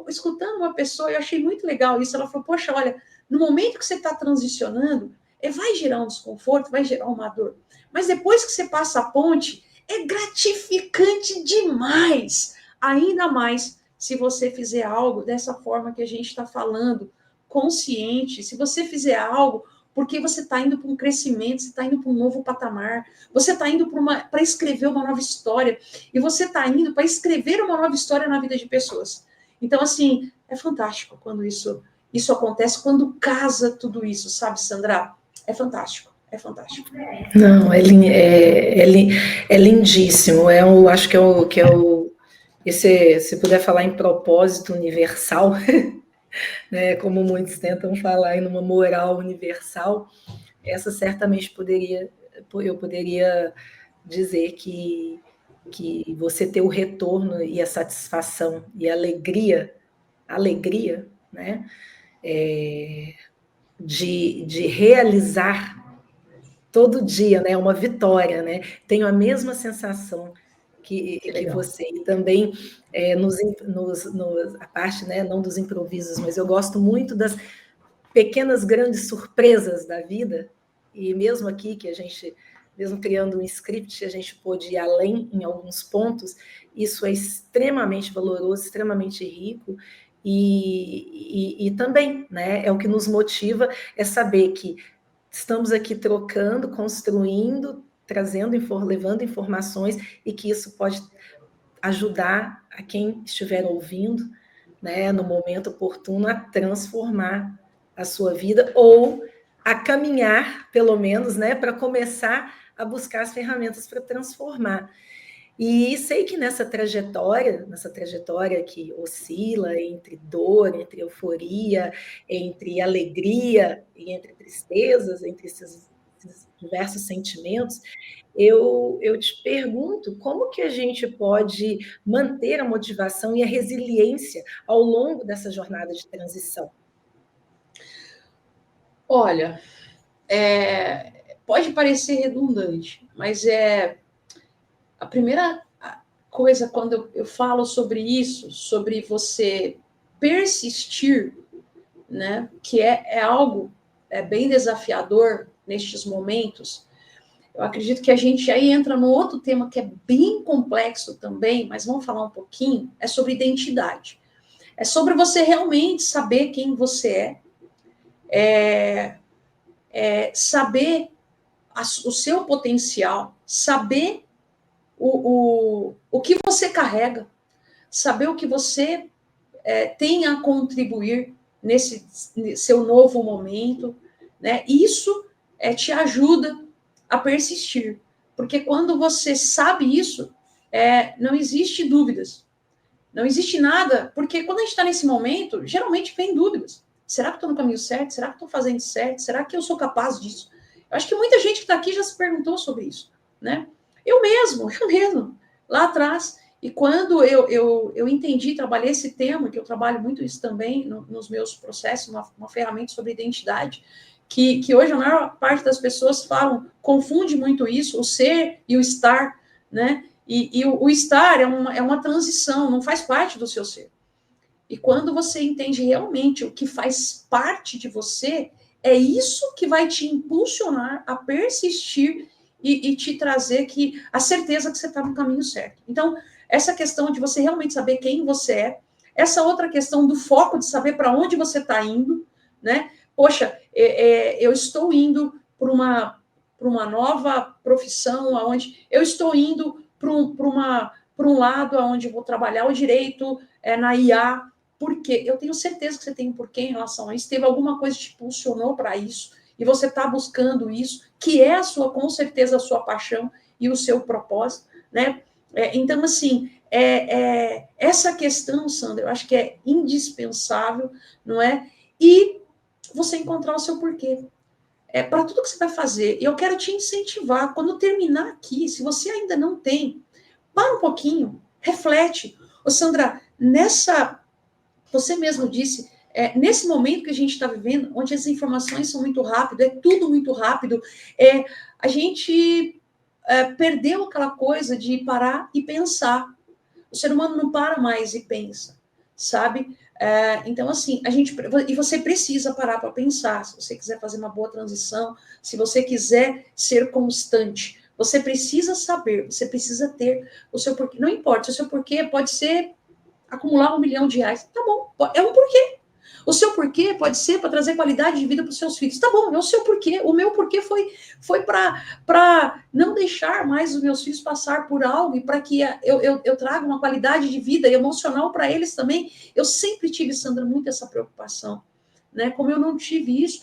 Escutando uma pessoa, eu achei muito legal isso. Ela falou: poxa, olha, no momento que você está transicionando, vai gerar um desconforto, vai gerar uma dor. Mas depois que você passa a ponte, é gratificante demais. Ainda mais se você fizer algo dessa forma que a gente está falando, consciente, se você fizer algo porque você está indo para um crescimento, você está indo para um novo patamar, você está indo para escrever uma nova história, e você está indo para escrever uma nova história na vida de pessoas. Então, assim, é fantástico quando isso acontece, quando casa tudo isso, sabe, Sandra? É fantástico, é fantástico. Não, é lindíssimo. Acho se puder falar em propósito universal, né, como muitos tentam falar em uma moral universal, essa certamente eu poderia dizer que você ter o retorno e a satisfação e a alegria, né, de realizar todo dia, né, uma vitória, né? Tenho a mesma sensação que você. E também a parte, né, não dos improvisos, mas eu gosto muito das pequenas, grandes surpresas da vida, e mesmo aqui que a gente, mesmo criando um script, a gente pôde ir além em alguns pontos, isso é extremamente valoroso, extremamente rico, e também, né, é o que nos motiva, é saber que estamos aqui trocando, construindo, levando informações, e que isso pode ajudar a quem estiver ouvindo, né, no momento oportuno, a transformar a sua vida ou a caminhar, pelo menos, né, para começar a buscar as ferramentas para transformar. E sei que nessa trajetória que oscila entre dor, entre euforia, entre alegria e entre tristezas, entre esses diversos sentimentos, eu te pergunto como que a gente pode manter a motivação e a resiliência ao longo dessa jornada de transição? Olha, pode parecer redundante, mas a primeira coisa quando eu falo sobre isso, sobre você persistir, né, que é algo bem desafiador nestes momentos. Eu acredito que a gente aí entra no outro tema que é bem complexo também, mas vamos falar um pouquinho, é sobre identidade. É sobre você realmente saber quem você saber o seu potencial, saber o que você carrega, saber o que você tem a contribuir nesse seu novo momento, né? Isso te ajuda a persistir, porque quando você sabe isso, não existe dúvidas, não existe nada, porque quando a gente está nesse momento, geralmente vem dúvidas. Será que estou no caminho certo? Será que estou fazendo certo? Será que eu sou capaz disso? Eu acho que muita gente que está aqui já se perguntou sobre isso, né? Eu mesmo, lá atrás. E quando eu entendi, trabalhei esse tema, que eu trabalho muito isso também nos meus processos, uma ferramenta sobre identidade, que hoje a maior parte das pessoas confunde muito isso, o ser e o estar, né? E o estar é uma transição, não faz parte do seu ser. E quando você entende realmente o que faz parte de você, é isso que vai te impulsionar a persistir e te trazer a certeza que você está no caminho certo. Então, essa questão de você realmente saber quem você essa outra questão do foco de saber para onde você está indo, né? Poxa, eu estou indo para uma nova profissão, onde eu estou indo para um lado onde eu vou trabalhar o direito na IA, porque eu tenho certeza que você tem um porquê em relação a isso, teve alguma coisa que te impulsionou para isso, e você está buscando isso, que é com certeza, a sua paixão e o seu propósito, né? Então, assim, essa questão, Sandra, eu acho que é indispensável, não é? E você encontrar o seu porquê. para tudo que você vai fazer. E eu quero te incentivar, quando terminar aqui, se você ainda não tem, para um pouquinho, reflete. Ô Sandra, você mesmo disse, nesse momento que a gente está vivendo, onde as informações são muito rápidas, é tudo muito rápido, a gente perdeu aquela coisa de parar e pensar. O ser humano não para mais e pensa, sabe? Então, assim, e você precisa parar para pensar, se você quiser fazer uma boa transição, se você quiser ser constante, você precisa saber, você precisa ter o seu porquê. Não importa, o seu porquê pode ser acumular R$1 milhão, tá bom, é um porquê. O seu porquê pode ser para trazer qualidade de vida para os seus filhos. Tá bom, é o seu porquê. O meu porquê foi para não deixar mais os meus filhos passar por algo e para que eu traga uma qualidade de vida emocional para eles também. Eu sempre tive, Sandra, muito essa preocupação. Né? Como eu não tive isso,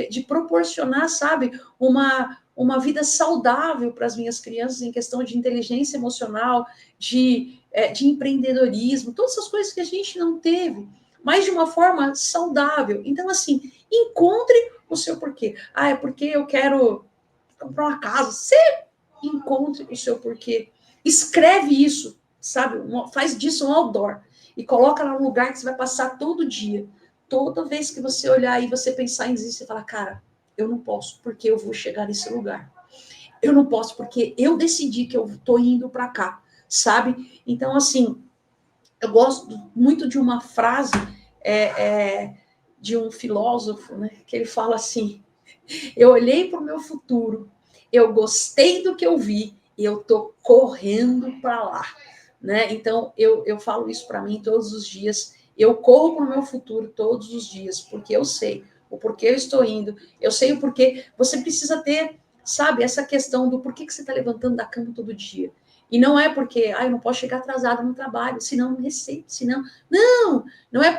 de proporcionar, sabe, uma vida saudável para as minhas crianças em questão de inteligência emocional, de empreendedorismo, todas essas coisas que a gente não teve, mas de uma forma saudável. Então, assim, encontre o seu porquê. É porque eu quero comprar uma casa. Você encontre o seu porquê. Escreve isso, sabe? Faz disso um outdoor e coloca lá no lugar que você vai passar todo dia. Toda vez que você olhar e você pensar em desistir, você fala, cara, eu não posso, porque eu vou chegar nesse lugar. Eu não posso, porque eu decidi que eu estou indo para cá, sabe? Então, assim, eu gosto muito de uma frase de um filósofo, né, que ele fala assim, eu olhei para o meu futuro, eu gostei do que eu vi e eu estou correndo para lá. Né? Então, eu falo isso para mim todos os dias, eu corro para o meu futuro todos os dias, porque eu sei o porquê eu estou indo, eu sei o porquê. Você precisa ter, sabe, essa questão do porquê que você está levantando da cama todo dia. E não é porque, eu não posso chegar atrasado no trabalho, senão não recebo, senão...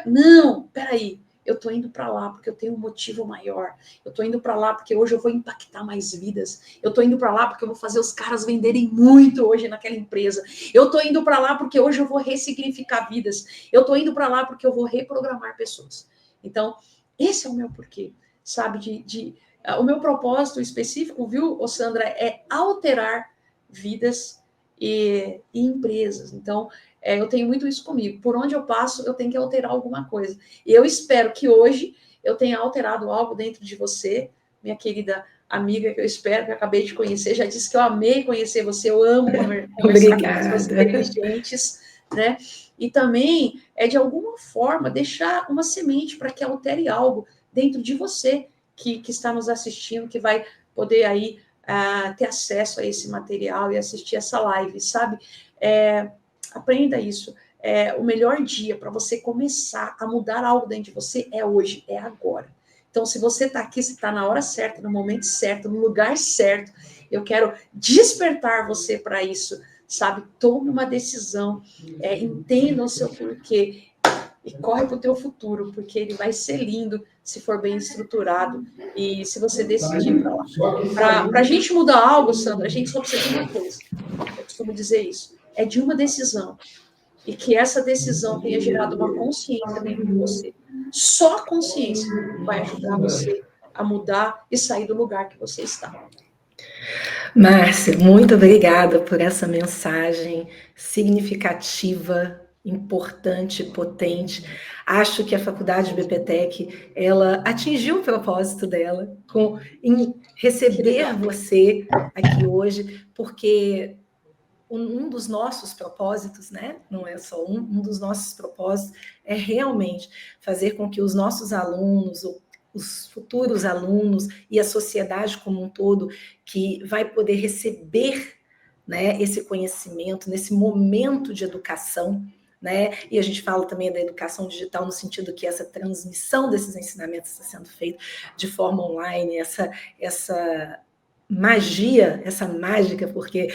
Não, peraí, eu estou indo para lá porque eu tenho um motivo maior, eu estou indo para lá porque hoje eu vou impactar mais vidas, eu estou indo para lá porque eu vou fazer os caras venderem muito hoje naquela empresa, eu estou indo para lá porque hoje eu vou ressignificar vidas, eu estou indo para lá porque eu vou reprogramar pessoas. Então, esse é o meu porquê, sabe, o meu propósito específico, viu, Sandra, é alterar vidas e empresas. Então, eu tenho muito isso comigo. Por onde eu passo, eu tenho que alterar alguma coisa. E eu espero que hoje eu tenha alterado algo dentro de você, minha querida amiga, que eu espero que eu acabei de conhecer. Já disse que eu amei conhecer você, eu amo conversar com pessoas inteligentes, né? E também de alguma forma, deixar uma semente para que altere algo dentro de você que está nos assistindo, que vai poder aí ter acesso a esse material e assistir essa live, sabe? Aprenda isso. O melhor dia para você começar a mudar algo dentro de você é hoje, é agora. Então, se você está aqui, se está na hora certa, no momento certo, no lugar certo, eu quero despertar você para isso, sabe? Tome uma decisão, entenda o seu porquê e corre para o teu futuro, porque ele vai ser lindo se for bem estruturado e se você decidir para lá. Para a gente mudar algo, Sandra, a gente só precisa de uma coisa. Eu costumo dizer isso. É de uma decisão. E que essa decisão tenha gerado uma consciência dentro de você. Só a consciência vai ajudar você a mudar e sair do lugar que você está. Márcia, muito obrigada por essa mensagem significativa, importante, potente. Acho que a Faculdade BPTEC, ela atingiu o propósito dela em receber você aqui hoje, porque um dos nossos propósitos, né? Não é só um dos nossos propósitos é realmente fazer com que os nossos alunos, os futuros alunos e a sociedade como um todo, que vai poder receber, né, esse conhecimento nesse momento de educação, né? E a gente fala também da educação digital no sentido que essa transmissão desses ensinamentos está sendo feita de forma online, essa magia, essa mágica, porque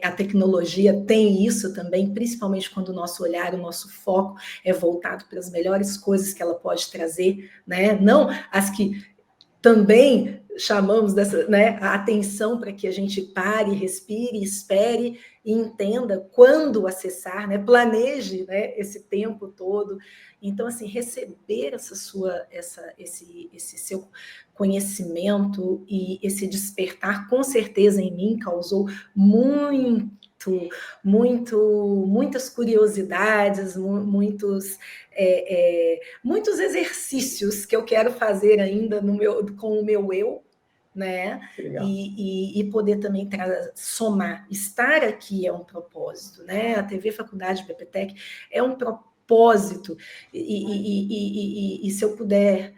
a tecnologia tem isso também, principalmente quando o nosso olhar, o nosso foco é voltado para as melhores coisas que ela pode trazer, né? Não as que também chamamos a atenção para que a gente pare, respire, espere e entenda quando acessar, né? Planeje, né, esse tempo todo. Então, assim, receber esse seu conhecimento e esse despertar, com certeza, em mim, causou muitas curiosidades, muitos exercícios que eu quero fazer ainda com o meu eu, né? E poder também somar. Estar aqui é um propósito, né? A TV Faculdade BPTec é um propósito, e se eu puder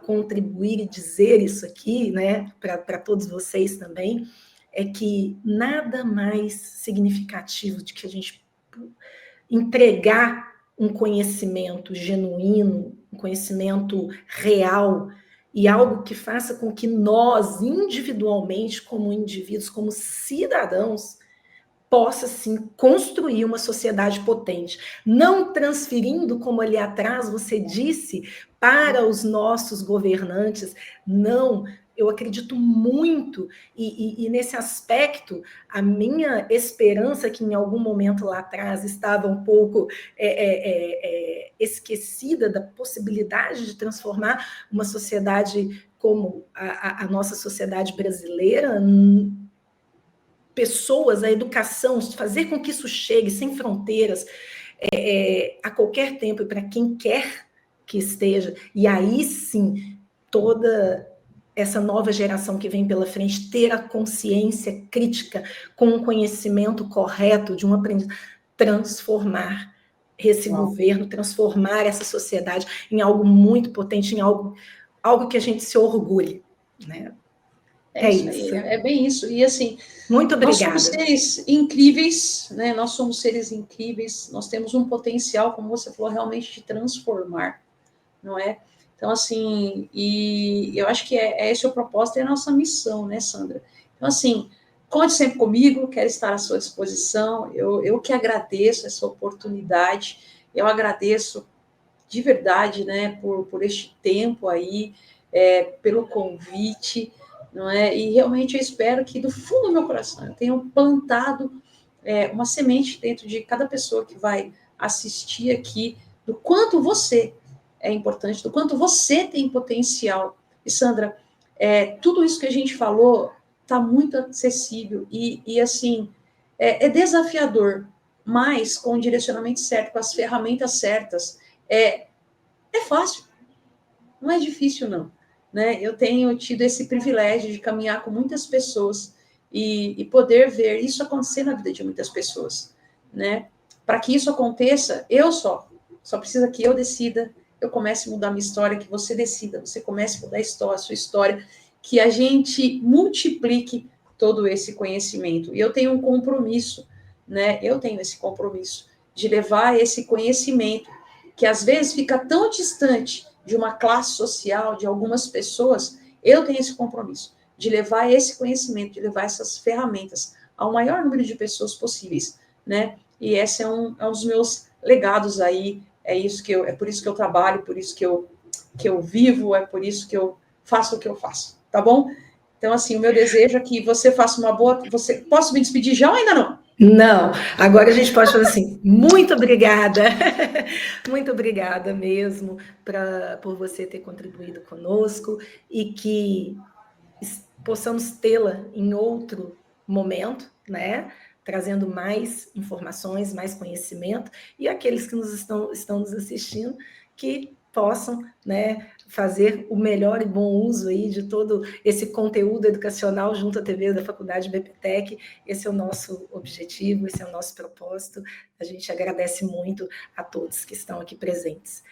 contribuir e dizer isso aqui, né, para todos vocês também, é que nada mais significativo de que a gente entregar um conhecimento genuíno, um conhecimento real, e algo que faça com que nós, individualmente, como indivíduos, como cidadãos, possa, sim, construir uma sociedade potente. Não transferindo, como ali atrás você disse, para os nossos governantes, não. Eu acredito muito, e nesse aspecto, a minha esperança, que em algum momento lá atrás estava um pouco esquecida da possibilidade de transformar uma sociedade como a nossa sociedade brasileira, pessoas, a educação, fazer com que isso chegue sem fronteiras, a qualquer tempo e para quem quer que esteja, e aí sim, toda essa nova geração que vem pela frente ter a consciência crítica com o conhecimento correto de um aprendizado, transformar esse governo, transformar essa sociedade em algo muito potente, em algo que a gente se orgulhe, né? É isso. É bem isso. E assim, muito obrigada. Nós somos seres incríveis, né? Nós somos seres incríveis, nós temos um potencial, como você falou, realmente de transformar, não é? Então, assim, e eu acho que esse o propósito, é a nossa missão, né, Sandra? Então, assim, conte sempre comigo, quero estar à sua disposição, eu que agradeço essa oportunidade, eu agradeço de verdade, né, por este tempo aí, pelo convite, não é? E realmente eu espero que do fundo do meu coração eu tenha plantado uma semente dentro de cada pessoa que vai assistir aqui, do quanto você é importante, do quanto você tem potencial. E, Sandra, tudo isso que a gente falou está muito acessível e assim, é desafiador, mas com o direcionamento certo, com as ferramentas certas, é fácil, não é difícil, não. Né? Eu tenho tido esse privilégio de caminhar com muitas pessoas e poder ver isso acontecer na vida de muitas pessoas. Né? Para que isso aconteça, só precisa que eu decida, eu comece a mudar a minha história, que você decida, você comece a mudar a sua história, que a gente multiplique todo esse conhecimento. E eu tenho um compromisso, né? Eu tenho esse compromisso de levar esse conhecimento, que às vezes fica tão distante de uma classe social, de algumas pessoas, eu tenho esse compromisso de levar esse conhecimento, de levar essas ferramentas ao maior número de pessoas possíveis, né? E esse é um dos meus legados aí, é por isso que eu trabalho, por isso que eu vivo, é por isso que eu faço o que eu faço, tá bom? Então, assim, o meu desejo é que você faça uma boa... Posso me despedir já ou ainda não? Não, agora a gente pode fazer assim, muito obrigada, muito obrigada mesmo por você ter contribuído conosco e que possamos tê-la em outro momento, né? Trazendo mais informações, mais conhecimento, e aqueles que estão nos assistindo, que possam, né, fazer o melhor e bom uso aí de todo esse conteúdo educacional junto à TV da Faculdade BPTec. Esse é o nosso objetivo, esse é o nosso propósito. A gente agradece muito a todos que estão aqui presentes.